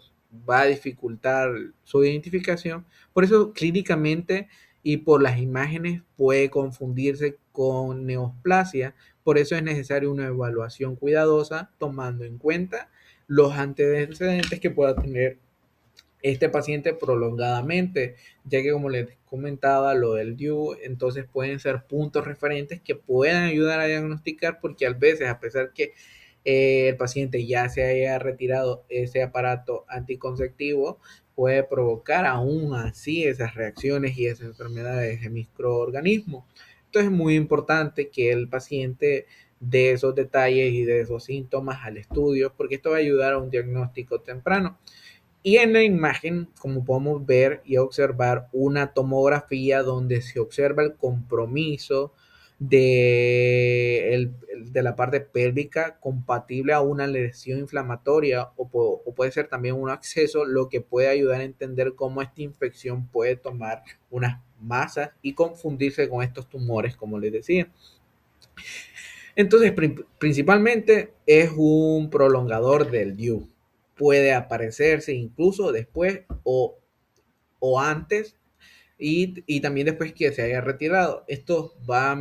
B: va a dificultar su identificación. Por eso, clínicamente y por las imágenes puede confundirse con neoplasia. Por eso es necesaria una evaluación cuidadosa tomando en cuenta los antecedentes que pueda tener este paciente prolongadamente, ya que como les comentaba lo del DIU, entonces pueden ser puntos referentes que puedan ayudar a diagnosticar, porque a veces, a pesar que el paciente ya se haya retirado ese aparato anticonceptivo, puede provocar aún así esas reacciones y esas enfermedades de microorganismos. Entonces es muy importante que el paciente dé esos detalles y de esos síntomas al estudio, porque esto va a ayudar a un diagnóstico temprano. Y en la imagen, como podemos ver y observar, una tomografía donde se observa el compromiso de la parte pélvica compatible a una lesión inflamatoria o puede ser también un acceso, lo que puede ayudar a entender cómo esta infección puede tomar unas masas y confundirse con estos tumores, como les decía. Entonces, principalmente es un prolongador del DIU. Puede aparecerse incluso después o antes y también después que se haya retirado. Esto va a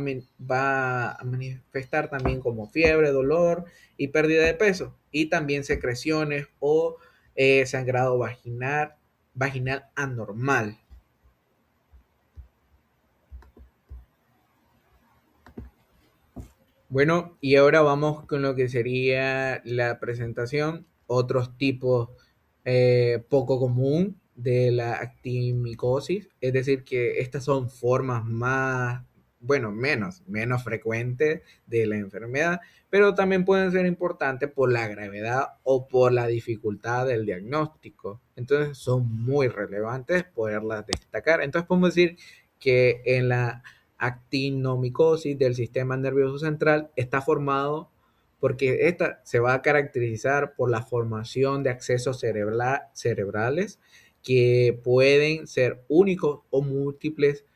B: manifestar también como fiebre, dolor y pérdida de peso. Y también secreciones o sangrado vaginal anormal. Bueno, y ahora vamos con lo que sería la presentación, otros tipos poco común de la actimicosis, es decir, que estas son formas más, bueno, menos frecuentes de la enfermedad, pero también pueden ser importantes por la gravedad o por la dificultad del diagnóstico. Entonces son muy relevantes poderlas destacar. Entonces podemos decir que en la actinomicosis del sistema nervioso central está formado porque esta se va a caracterizar por la formación de accesos cerebrales que pueden ser únicos o múltiples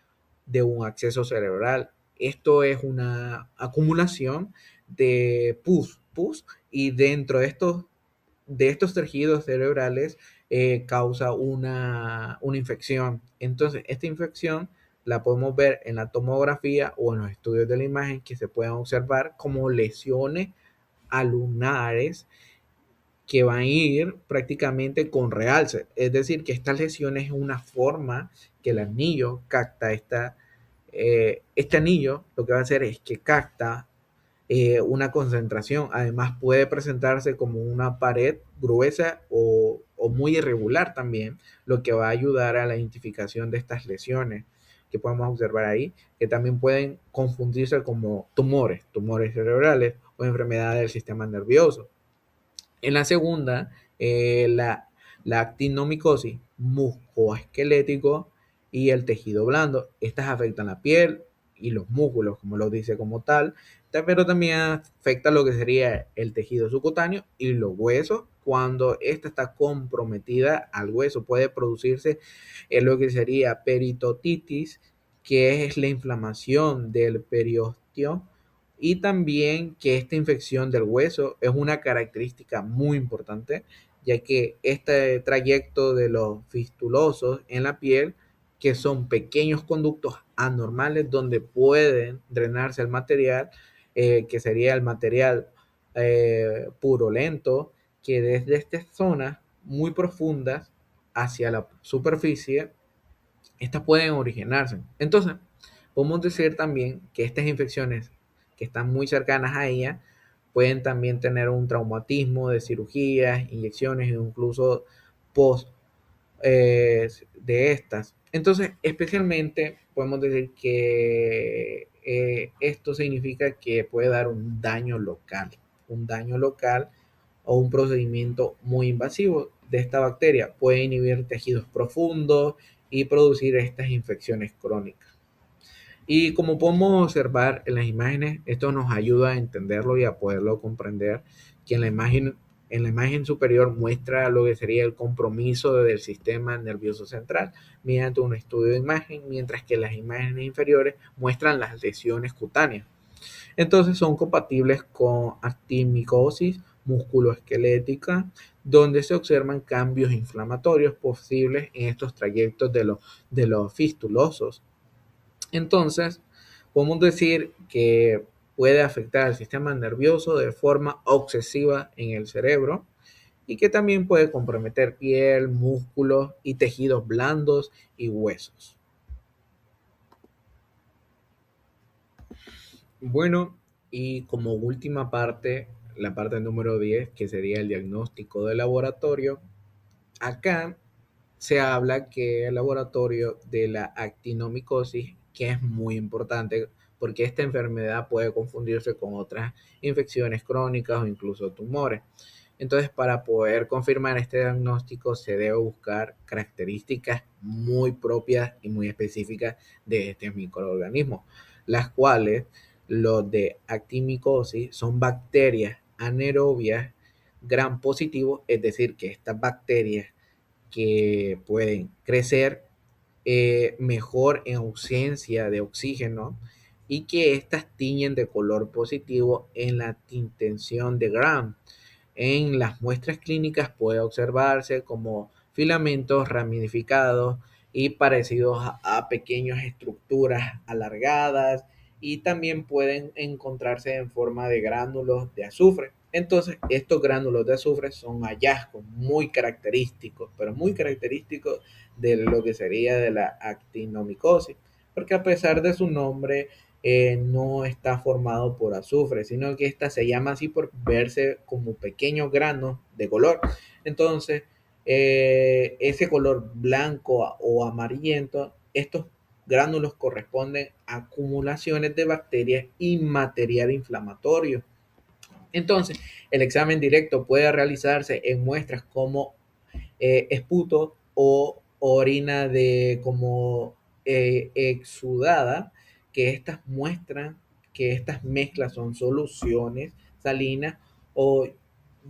B: de un acceso cerebral. Esto es una acumulación de pus y dentro de estos tejidos cerebrales causa una infección. Entonces, esta infección la podemos ver en la tomografía o en los estudios de la imagen que se pueden observar como lesiones alunares que van a ir prácticamente con realce. Es decir, que estas lesiones es una forma que el anillo capta este anillo, lo que va a hacer es que capta una concentración. Además puede presentarse como una pared gruesa o muy irregular también, lo que va a ayudar a la identificación de estas lesiones que podemos observar ahí, que también pueden confundirse como tumores cerebrales o enfermedades del sistema nervioso. En la segunda, la actinomicosis musculoesquelético y el tejido blando. Estas afectan la piel y los músculos, como lo dice como tal, pero también afecta lo que sería el tejido subcutáneo y los huesos. Cuando esta está comprometida al hueso, puede producirse lo que sería peritotitis, que es la inflamación del periostio, y también que esta infección del hueso es una característica muy importante, ya que este trayecto de los fistulosos en la piel, que son pequeños conductos anormales donde pueden drenarse el material, que sería el material purulento, que desde estas zonas muy profundas hacia la superficie, estas pueden originarse. Entonces, podemos decir también que estas infecciones que están muy cercanas a ella pueden también tener un traumatismo de cirugías, inyecciones e incluso post de estas. Entonces, especialmente podemos decir que esto significa que puede dar un daño local o un procedimiento muy invasivo de esta bacteria. Puede inhibir tejidos profundos y producir estas infecciones crónicas. Y como podemos observar en las imágenes, esto nos ayuda a entenderlo y a poderlo comprender, que en la imagen superior muestra lo que sería el compromiso del sistema nervioso central mediante un estudio de imagen, mientras que las imágenes inferiores muestran las lesiones cutáneas. Entonces son compatibles con actimicosis musculoesquelética, donde se observan cambios inflamatorios posibles en estos trayectos de los fistulosos. Entonces, podemos decir que puede afectar al sistema nervioso de forma obsesiva en el cerebro y que también puede comprometer piel, músculos y tejidos blandos y huesos. Bueno, y como última parte, la parte número 10, que sería el diagnóstico de laboratorio, acá se habla que el laboratorio de la actinomicosis, que es muy importante porque esta enfermedad puede confundirse con otras infecciones crónicas o incluso tumores. Entonces, para poder confirmar este diagnóstico se debe buscar características muy propias y muy específicas de este microorganismo, las cuales los de actimicosis son bacterias anaerobias gram positivo, es decir, que estas bacterias que pueden crecer mejor en ausencia de oxígeno y que éstas tiñen de color positivo en la tintención de Gram. En las muestras clínicas puede observarse como filamentos ramificados y parecidos a pequeñas estructuras alargadas y también pueden encontrarse en forma de gránulos de azufre. Entonces, estos gránulos de azufre son hallazgos muy característicos, pero muy característicos de lo que sería de la actinomicosis, porque a pesar de su nombre, no está formado por azufre, sino que esta se llama así por verse como pequeños granos de color. Entonces, ese color blanco o amarillento, estos gránulos corresponden a acumulaciones de bacterias y material inflamatorio. Entonces, el examen directo puede realizarse en muestras como esputo o orina de como exudada, que estas muestran que estas mezclas son soluciones salinas o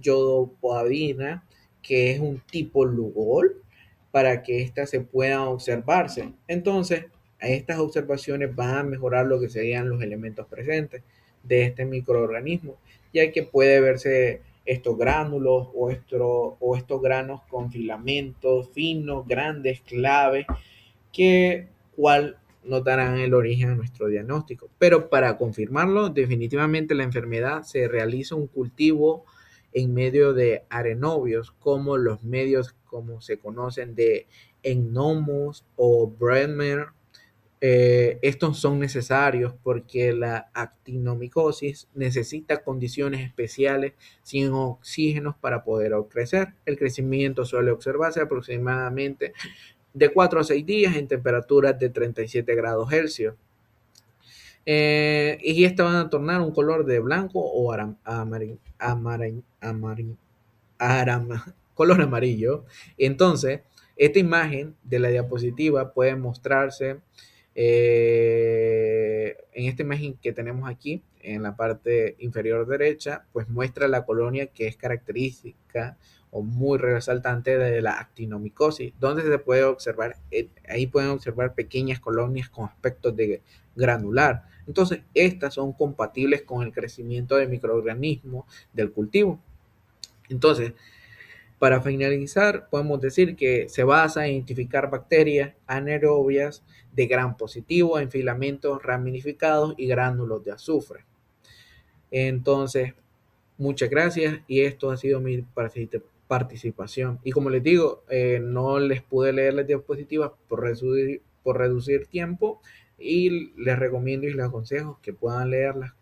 B: yodopoadina, que es un tipo Lugol, para que éstas se puedan observarse. Entonces, a estas observaciones van a mejorar lo que serían los elementos presentes de este microorganismo, ya que puede verse estos gránulos o estos granos con filamentos finos, grandes, claves, que cuál nos darán el origen a nuestro diagnóstico. Pero para confirmarlo, definitivamente la enfermedad se realiza un cultivo en medio de arenobios, como los medios como se conocen de Ennomos o Bremer. Estos son necesarios porque la actinomicosis necesita condiciones especiales sin oxígenos para poder crecer. El crecimiento suele observarse aproximadamente de 4 a 6 días en temperaturas de 37 grados Celsius. Y estas van a tornar un color de blanco o color amarillo. Entonces, esta imagen de la diapositiva puede mostrarse en esta imagen que tenemos aquí, en la parte inferior derecha, pues muestra la colonia que es característica o muy resaltante de la actinomicosis, donde se puede observar, ahí pueden observar pequeñas colonias con aspectos de granular. Entonces, estas son compatibles con el crecimiento de microorganismos del cultivo. Entonces, para finalizar, podemos decir que se basa en identificar bacterias anaerobias de gram positivo en filamentos ramificados y gránulos de azufre. Entonces, muchas gracias y esto ha sido mi participación. Y como les digo, no les pude leer las diapositivas por reducir tiempo y les recomiendo y les aconsejo que puedan leerlas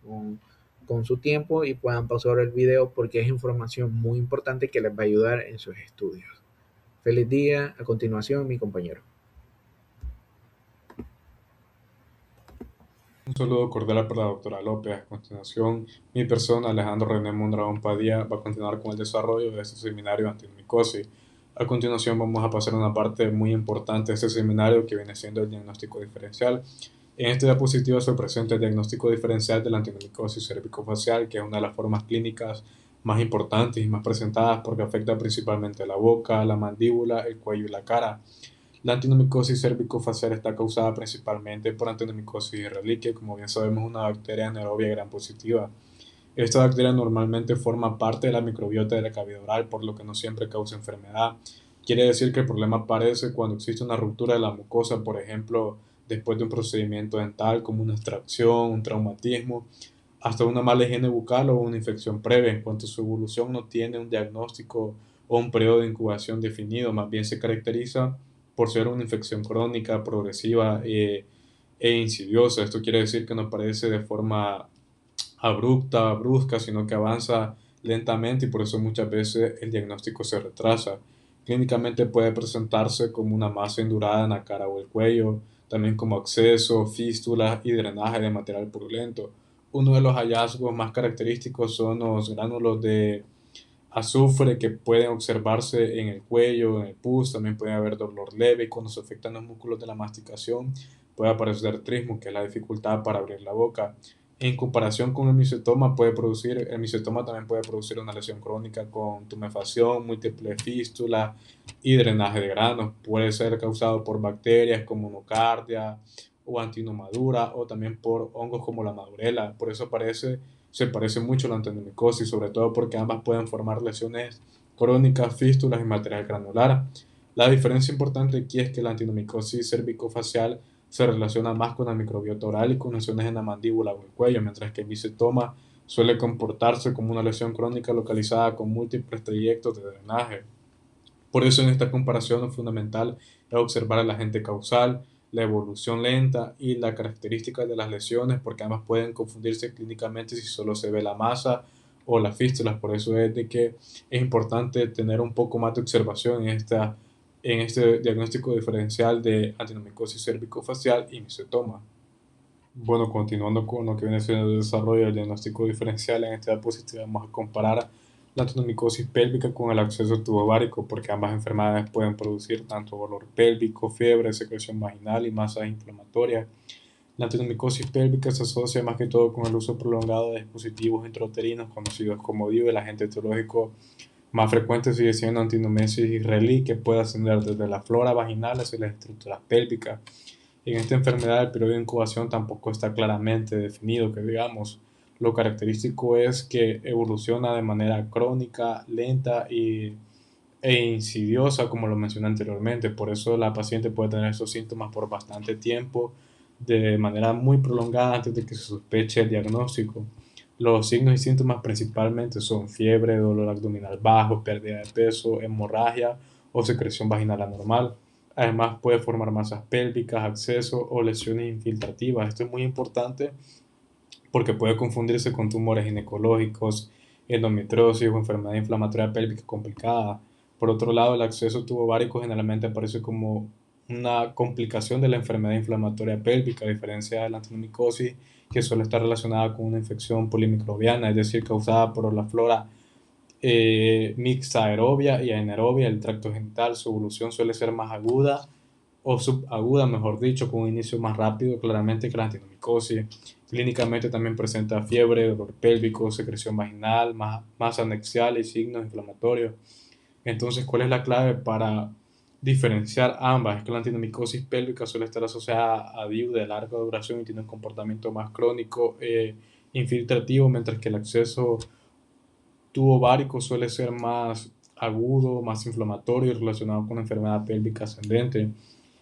B: con su tiempo y puedan pausar el video porque es información muy importante que les va a ayudar en sus estudios. Feliz día. A continuación, mi compañero.
C: Un saludo cordial para la doctora López. A continuación, mi persona, Alejandro René Mondragón Padilla, va a continuar con el desarrollo de este seminario de antinomicosis. A continuación, vamos a pasar a una parte muy importante de este seminario que viene siendo el diagnóstico diferencial. En esta diapositiva se presenta el diagnóstico diferencial de la antinomicosis cervicofacial, que es una de las formas clínicas más importantes y más presentadas porque afecta principalmente la boca, la mandíbula, el cuello y la cara. La antinomicosis cervicofacial está causada principalmente por antinomicosis Ehrlichia, como bien sabemos, una bacteria anaerobia gram positiva. Esta bacteria normalmente forma parte de la microbiota de la cavidad oral, por lo que no siempre causa enfermedad. Quiere decir que el problema aparece cuando existe una ruptura de la mucosa, por ejemplo, después de un procedimiento dental como una extracción, un traumatismo, hasta una mala higiene bucal o una infección previa. En cuanto a su evolución, no tiene un diagnóstico o un periodo de incubación definido, más bien se caracteriza por ser una infección crónica, progresiva e insidiosa. Esto quiere decir que no aparece de forma abrupta, brusca, sino que avanza lentamente y por eso muchas veces el diagnóstico se retrasa. Clínicamente puede presentarse como una masa endurada en la cara o el cuello, también como absceso, fístulas y drenaje de material purulento. Uno de los hallazgos más característicos son los gránulos de azufre que pueden observarse en el cuello, en el pus, también puede haber dolor leve y cuando se afectan los músculos de la masticación puede aparecer trismo, que es la dificultad para abrir la boca. En comparación con el misotoma también puede producir una lesión crónica con tumefacción, múltiple fístula y drenaje de granos. Puede ser causado por bacterias como nocardia o antinomadura o también por hongos como la madurela. Por eso se parece mucho a la antidemicosis, sobre todo porque ambas pueden formar lesiones crónicas, fístulas y material granular. La diferencia importante aquí es que la antidemicosis cervicofacial se relaciona más con la microbiota oral y con lesiones en la mandíbula o el cuello, mientras que el misotoma suele comportarse como una lesión crónica localizada con múltiples trayectos de drenaje. Por eso en esta comparación lo fundamental es observar el agente causal, la evolución lenta y las características de las lesiones, porque ambas pueden confundirse clínicamente si solo se ve la masa o las fístulas. Por eso es de que es importante tener un poco más de observación en este diagnóstico diferencial de antinomicosis cervicofacial y mesotoma. Bueno, continuando con lo que viene siendo el desarrollo del diagnóstico diferencial, en esta diapositiva vamos a comparar la tenomicosis pélvica con el acceso tubovárico, porque ambas enfermedades pueden producir tanto dolor pélvico, fiebre, secreción vaginal y masas inflamatorias. La tenomicosis pélvica se asocia más que todo con el uso prolongado de dispositivos intrauterinos conocidos como DIU. El agente etiológico más frecuente sigue siendo antinomesis israelí, que puede ascender desde la flora vaginal hacia las estructuras pélvicas. En esta enfermedad el periodo de incubación tampoco está claramente definido, que digamos. Lo característico es que evoluciona de manera crónica, lenta e insidiosa, como lo mencioné anteriormente. Por eso la paciente puede tener estos síntomas por bastante tiempo, de manera muy prolongada antes de que se sospeche el diagnóstico. Los signos y síntomas principalmente son fiebre, dolor abdominal bajo, pérdida de peso, hemorragia o secreción vaginal anormal. Además puede formar masas pélvicas, abscesos o lesiones infiltrativas. Esto es muy importante porque puede confundirse con tumores ginecológicos, endometriosis o enfermedad inflamatoria pélvica complicada. Por otro lado, el acceso tubovárico generalmente aparece como una complicación de la enfermedad inflamatoria pélvica, a diferencia de la antinomicosis, que suele estar relacionada con una infección polimicrobiana, es decir, causada por la flora mixta aerobia y anaerobia del tracto genital. Su evolución suele ser más aguda o subaguda, mejor dicho, con un inicio más rápido, claramente que la antinomicosis. Clínicamente también presenta fiebre, dolor pélvico, secreción vaginal, masa anexial y signos inflamatorios. Entonces, ¿cuál es la clave para diferenciar ambas? Es que la antinomicosis pélvica suele estar asociada a DIU de larga duración y tiene un comportamiento más crónico, infiltrativo, mientras que el acceso tubovárico suele ser más agudo, más inflamatorio y relacionado con la enfermedad pélvica ascendente.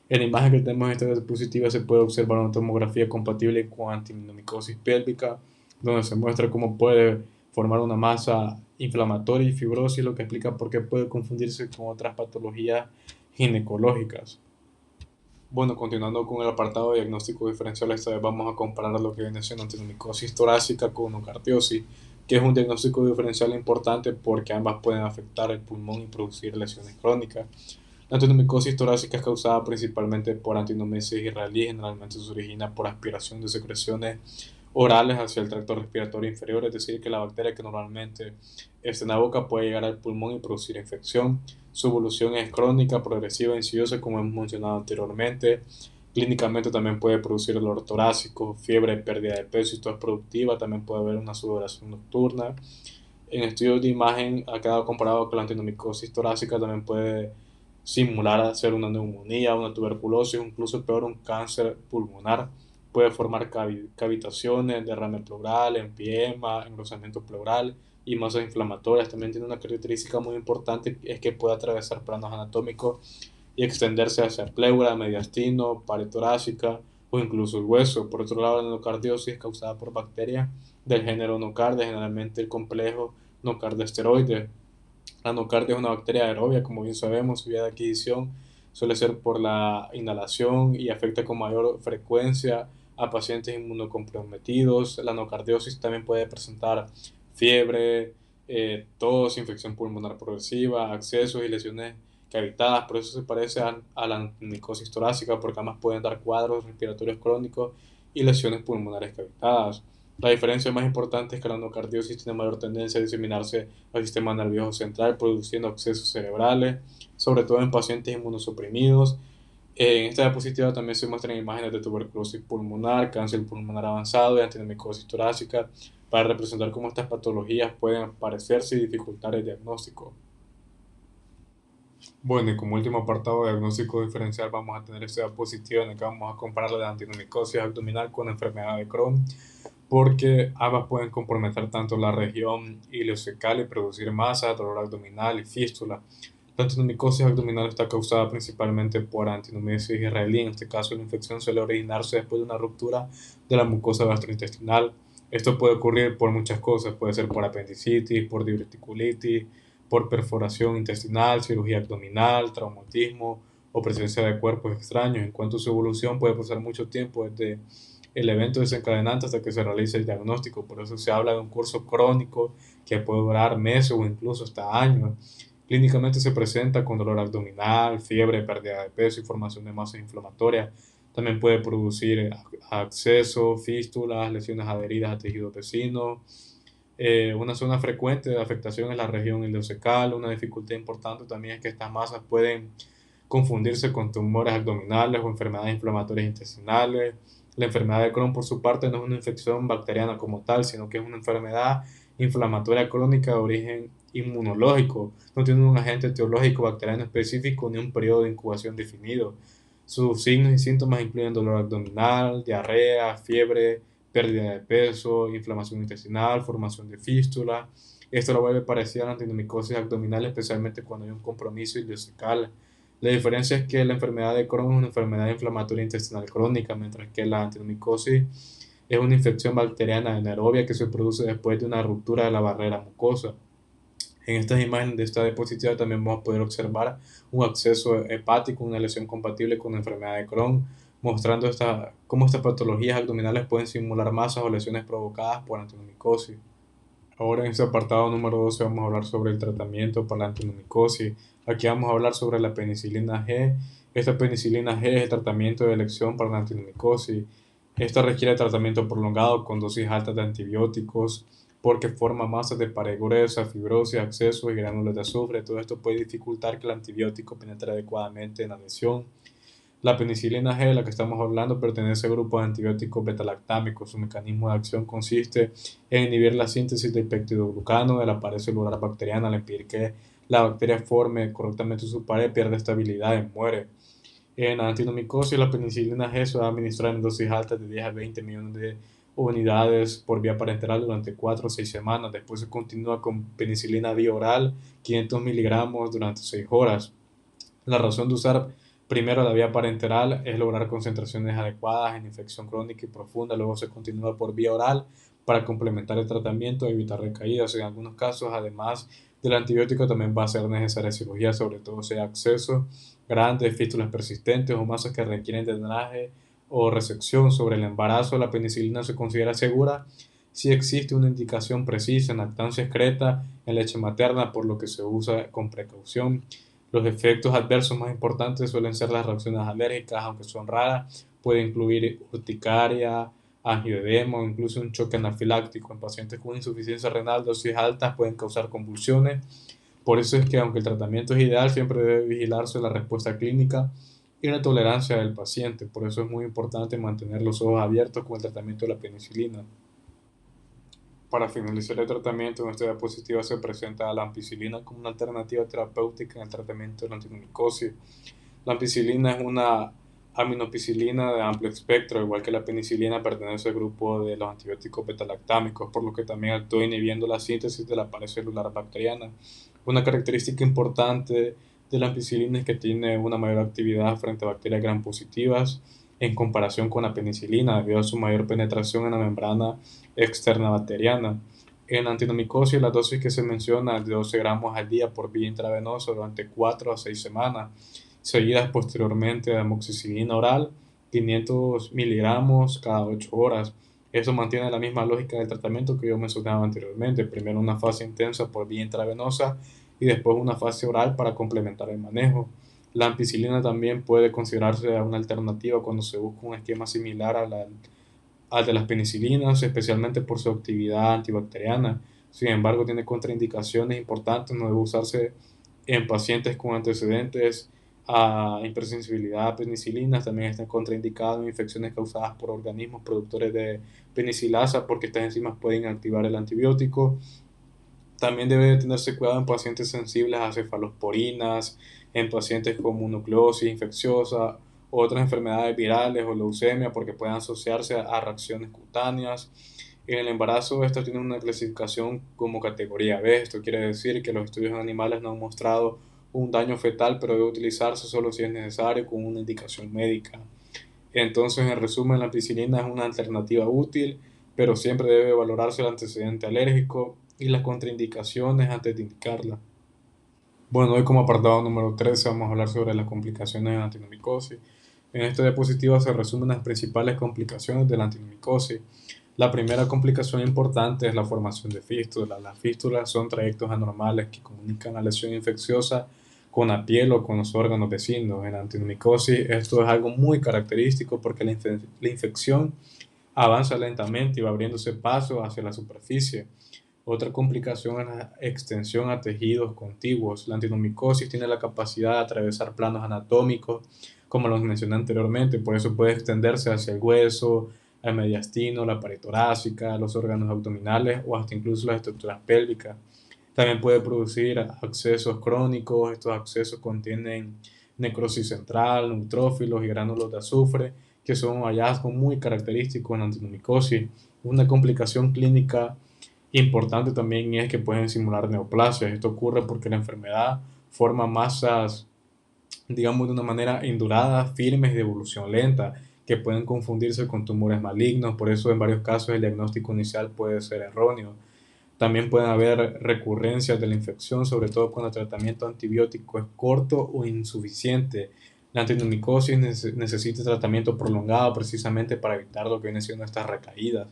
C: En la imagen que tenemos en esta diapositiva se puede observar una tomografía compatible con antinomicosis pélvica, donde se muestra cómo puede formar una masa inflamatoria y fibrosis, lo que explica por qué puede confundirse con otras patologías ginecológicas. Bueno, continuando con el apartado de diagnóstico diferencial, esta vez vamos a comparar lo que viene siendo antinomicosis torácica con onocardiosis, que es un diagnóstico diferencial importante porque ambas pueden afectar el pulmón y producir lesiones crónicas. La antinomicosis torácica es causada principalmente por antinomesis israelí, generalmente se origina por aspiración de secreciones orales hacia el tracto respiratorio inferior, es decir, que la bacteria que normalmente está en la boca puede llegar al pulmón y producir infección. Su evolución es crónica, progresiva e insidiosa, como hemos mencionado anteriormente. Clínicamente también puede producir dolor torácico, fiebre, pérdida de peso y tos productiva. También puede haber una sudoración nocturna. En estudios de imagen ha quedado comparado que la antinomicosis torácica también puede simular ser una neumonía, una tuberculosis, incluso peor un cáncer pulmonar. Puede formar cavitaciones, derrame pleural, empiema, engrosamiento pleural y masas inflamatorias. También tiene una característica muy importante, es que puede atravesar planos anatómicos y extenderse hacia pleura, mediastino, pared torácica o incluso el hueso. Por otro lado, la endocardiosis es causada por bacterias del género Nocardia, generalmente el complejo nocardia esteroide. La nocardia es una bacteria aerobia, como bien sabemos, su vía de adquisición suele ser por la inhalación y afecta con mayor frecuencia a pacientes inmunocomprometidos. La nocardiosis también puede presentar fiebre, tos, infección pulmonar progresiva, accesos y lesiones cavitadas. Por eso se parece a la micosis torácica, porque además pueden dar cuadros respiratorios crónicos y lesiones pulmonares cavitadas. La diferencia más importante es que la endocardiosis tiene mayor tendencia a diseminarse al sistema nervioso central, produciendo accesos cerebrales, sobre todo en pacientes inmunosuprimidos. En esta diapositiva también se muestran imágenes de tuberculosis pulmonar, cáncer pulmonar avanzado y antinemicosis torácica para representar cómo estas patologías pueden parecerse y dificultar el diagnóstico. Bueno, y como último apartado de diagnóstico diferencial vamos a tener esta diapositiva en la que vamos a comparar la antinemicosis abdominal con la enfermedad de Crohn, porque ambas pueden comprometer tanto la región ileocecal y producir masa, dolor abdominal y fístula. La antinomicosis abdominal está causada principalmente por antinomiasis israelí. En este caso, la infección suele originarse después de una ruptura de la mucosa gastrointestinal. Esto puede ocurrir por muchas cosas, puede ser por apendicitis, por diverticulitis, por perforación intestinal, cirugía abdominal, traumatismo o presencia de cuerpos extraños. En cuanto a su evolución, puede pasar mucho tiempo desde el evento desencadenante hasta que se realice el diagnóstico. Por eso se habla de un curso crónico que puede durar meses o incluso hasta años. Clínicamente se presenta con dolor abdominal, fiebre, pérdida de peso y formación de masa inflamatoria. También puede producir abscesos, fístulas, lesiones adheridas a tejidos vecinos. Una zona frecuente de afectación es la región ileocecal. Una dificultad importante también es que estas masas pueden confundirse con tumores abdominales o enfermedades inflamatorias intestinales. La enfermedad de Crohn, por su parte, no es una infección bacteriana como tal, sino que es una enfermedad inflamatoria crónica de origen inmunológico. No tiene un agente etiológico bacteriano específico ni un periodo de incubación definido. Sus signos y síntomas incluyen dolor abdominal, diarrea, fiebre, pérdida de peso, inflamación intestinal, formación de fístula. Esto lo vuelve parecida a la antinomicosis abdominal, especialmente cuando hay un compromiso ileocecal. La diferencia es que la enfermedad de Crohn es una enfermedad inflamatoria intestinal crónica, mientras que la antinomicosis es una infección bacteriana anaerobia que se produce después de una ruptura de la barrera mucosa. En estas imágenes de esta diapositiva también vamos a poder observar un acceso hepático, una lesión compatible con la enfermedad de Crohn, mostrando cómo estas patologías abdominales pueden simular masas o lesiones provocadas por antinomicosis. Ahora en este apartado número 12 vamos a hablar sobre el tratamiento para la antinomicosis. Aquí vamos a hablar sobre la penicilina G. Esta penicilina G es el tratamiento de elección para la antinomicosis. Esta requiere tratamiento prolongado con dosis altas de antibióticos porque forma masas de pared gruesa, fibrosis, abscesos y gránulos de azufre. Todo esto puede dificultar que el antibiótico penetre adecuadamente en la lesión. La penicilina G de la que estamos hablando pertenece al grupo de antibióticos betalactámicos. Su mecanismo de acción consiste en inhibir la síntesis del peptidoglucano de la pared celular bacteriana al impedir que la bacteria forme correctamente su pared, pierde estabilidad y muere. En antinomicosis, la penicilina G se va a administrar en dosis altas de 10 a 20 millones de unidades por vía parenteral durante 4 o 6 semanas. Después se continúa con penicilina vía oral, 500 miligramos durante 6 horas. La razón de usar primero la vía parenteral es lograr concentraciones adecuadas en infección crónica y profunda, luego se continúa por vía oral para complementar el tratamiento y evitar recaídas. En algunos casos, además del antibiótico, también va a ser necesaria cirugía, sobre todo si hay accesos grandes, fístulas persistentes o masas que requieren de drenaje o resección. Sobre el embarazo, la penicilina se considera segura si existe una indicación precisa en lactancia excreta, en leche materna, por lo que se usa con precaución. Los efectos adversos más importantes suelen ser las reacciones alérgicas, aunque son raras. Puede incluir urticaria, angioedema o incluso un choque anafiláctico. En pacientes con insuficiencia renal, dosis altas pueden causar convulsiones. Por eso es que, aunque el tratamiento es ideal, siempre debe vigilarse la respuesta clínica y la tolerancia del paciente. Por eso es muy importante mantener los ojos abiertos con el tratamiento de la penicilina. Para finalizar el tratamiento, en esta diapositiva se presenta la ampicilina como una alternativa terapéutica en el tratamiento de la antinomicosis. La ampicilina es una aminopicilina de amplio espectro, igual que la penicilina pertenece al grupo de los antibióticos betalactámicos, por lo que también actúa inhibiendo la síntesis de la pared celular bacteriana. Una característica importante de la ampicilina es que tiene una mayor actividad frente a bacterias gram positivas en comparación con la penicilina, debido a su mayor penetración en la membrana externa bacteriana. En antinomicosis, la dosis que se menciona es de 12 gramos al día por vía intravenosa durante 4 a 6 semanas, seguidas posteriormente de amoxicilina oral, 500 miligramos cada 8 horas. Esto mantiene la misma lógica del tratamiento que yo mencionaba anteriormente. Primero una fase intensa por vía intravenosa y después una fase oral para complementar el manejo. La ampicilina también puede considerarse una alternativa cuando se busca un esquema similar a al de las penicilinas, especialmente por su actividad antibacteriana. Sin embargo, tiene contraindicaciones importantes, no debe usarse en pacientes con antecedentes a hipersensibilidad a penicilinas. También está contraindicado en infecciones causadas por organismos productores de penicilasa, porque estas enzimas pueden activar el antibiótico. También debe tenerse cuidado en pacientes sensibles a cefalosporinas, en pacientes con mononucleosis infecciosa, otras enfermedades virales o leucemia, porque pueden asociarse a reacciones cutáneas. En el embarazo, estas tienen una clasificación como categoría B. Esto quiere decir que los estudios en animales no han mostrado un daño fetal, pero debe utilizarse solo si es necesario con una indicación médica. Entonces, en resumen, la ampicilina es una alternativa útil, pero siempre debe valorarse el antecedente alérgico y las contraindicaciones antes de indicarla. Bueno, hoy como apartado número 13 vamos a hablar sobre las complicaciones de la antinomicosis. En esta diapositiva se resumen las principales complicaciones de la antinomicosis. La primera complicación importante es la formación de fístulas. Las fístulas son trayectos anormales que comunican la lesión infecciosa con la piel o con los órganos vecinos. En la antinomicosis esto es algo muy característico porque la infección avanza lentamente y va abriéndose paso hacia la superficie. Otra complicación es la extensión a tejidos contiguos. La antinomicosis tiene la capacidad de atravesar planos anatómicos, como los mencioné anteriormente, por eso puede extenderse hacia el hueso, el mediastino, la pared torácica, los órganos abdominales o hasta incluso las estructuras pélvicas. También puede producir abscesos crónicos. Estos abscesos contienen necrosis central, neutrófilos y gránulos de azufre, que son hallazgos muy característicos en la antinomicosis. Una complicación clínica importante también es que pueden simular neoplasias. Esto ocurre porque la enfermedad forma masas, digamos, de una manera indurada, firmes y de evolución lenta, que pueden confundirse con tumores malignos. Por eso en varios casos el diagnóstico inicial puede ser erróneo. También pueden haber recurrencias de la infección, sobre todo cuando el tratamiento antibiótico es corto o insuficiente. La antinomicosis necesita tratamiento prolongado precisamente para evitar lo que viene siendo estas recaídas.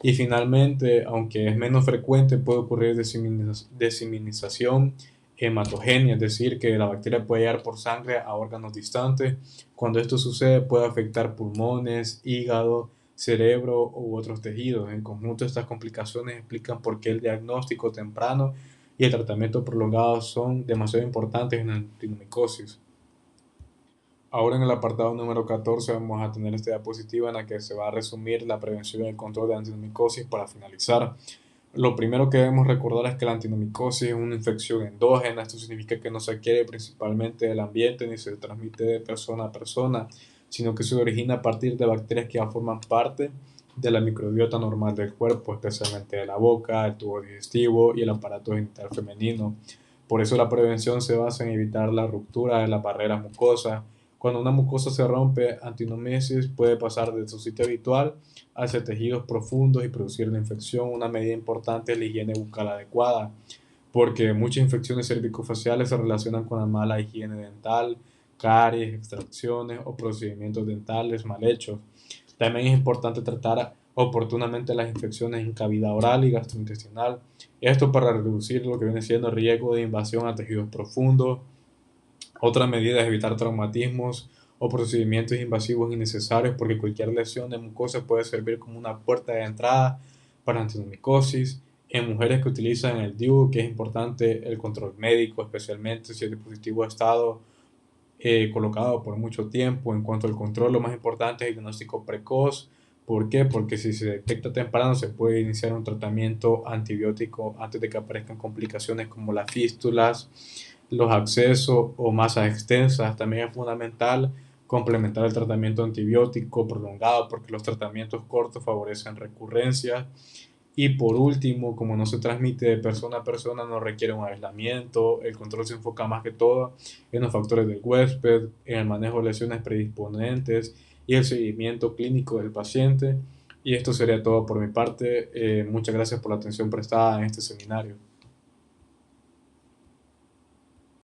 C: Y finalmente, aunque es menos frecuente, puede ocurrir diseminación hematogénea, es decir, que la bacteria puede llegar por sangre a órganos distantes. Cuando esto sucede, puede afectar pulmones, hígado, cerebro u otros tejidos. En conjunto, estas complicaciones explican por qué el diagnóstico temprano y el tratamiento prolongado son demasiado importantes en la antinomicosis. Ahora en el apartado número 14 vamos a tener esta diapositiva en la que se va a resumir la prevención y el control de la antinomicosis para finalizar. Lo primero que debemos recordar es que la antinomicosis es una infección endógena. Esto significa que no se adquiere principalmente del ambiente ni se transmite de persona a persona, sino que se origina a partir de bacterias que ya forman parte de la microbiota normal del cuerpo, especialmente de la boca, el tubo digestivo y el aparato genital femenino. Por eso la prevención se basa en evitar la ruptura de las barreras mucosas. Cuando una mucosa se rompe, antinomicosis puede pasar de su sitio habitual hacia tejidos profundos y producir la infección. Una medida importante es la higiene bucal adecuada, porque muchas infecciones cervicofaciales se relacionan con la mala higiene dental, caries, extracciones o procedimientos dentales mal hechos. También es importante tratar oportunamente las infecciones en cavidad oral y gastrointestinal. Esto para reducir lo que viene siendo el riesgo de invasión a tejidos profundos. Otra medida es evitar traumatismos o procedimientos invasivos innecesarios, porque cualquier lesión de mucosa puede servir como una puerta de entrada para antinomicosis. En mujeres que utilizan el DIU, que es importante el control médico, especialmente si el dispositivo ha estado colocado por mucho tiempo. En cuanto al control, lo más importante es el diagnóstico precoz. ¿Por qué? Porque si se detecta temprano se puede iniciar un tratamiento antibiótico antes de que aparezcan complicaciones como las fístulas, los abscesos o masas extensas. También es fundamental complementar el tratamiento antibiótico prolongado, porque los tratamientos cortos favorecen recurrencias. Y por último, como no se transmite de persona a persona, no requiere un aislamiento. El control se enfoca más que todo en los factores del huésped, en el manejo de lesiones predisponentes y el seguimiento clínico del paciente. Y esto sería todo por mi parte. Muchas gracias por la atención prestada en este seminario.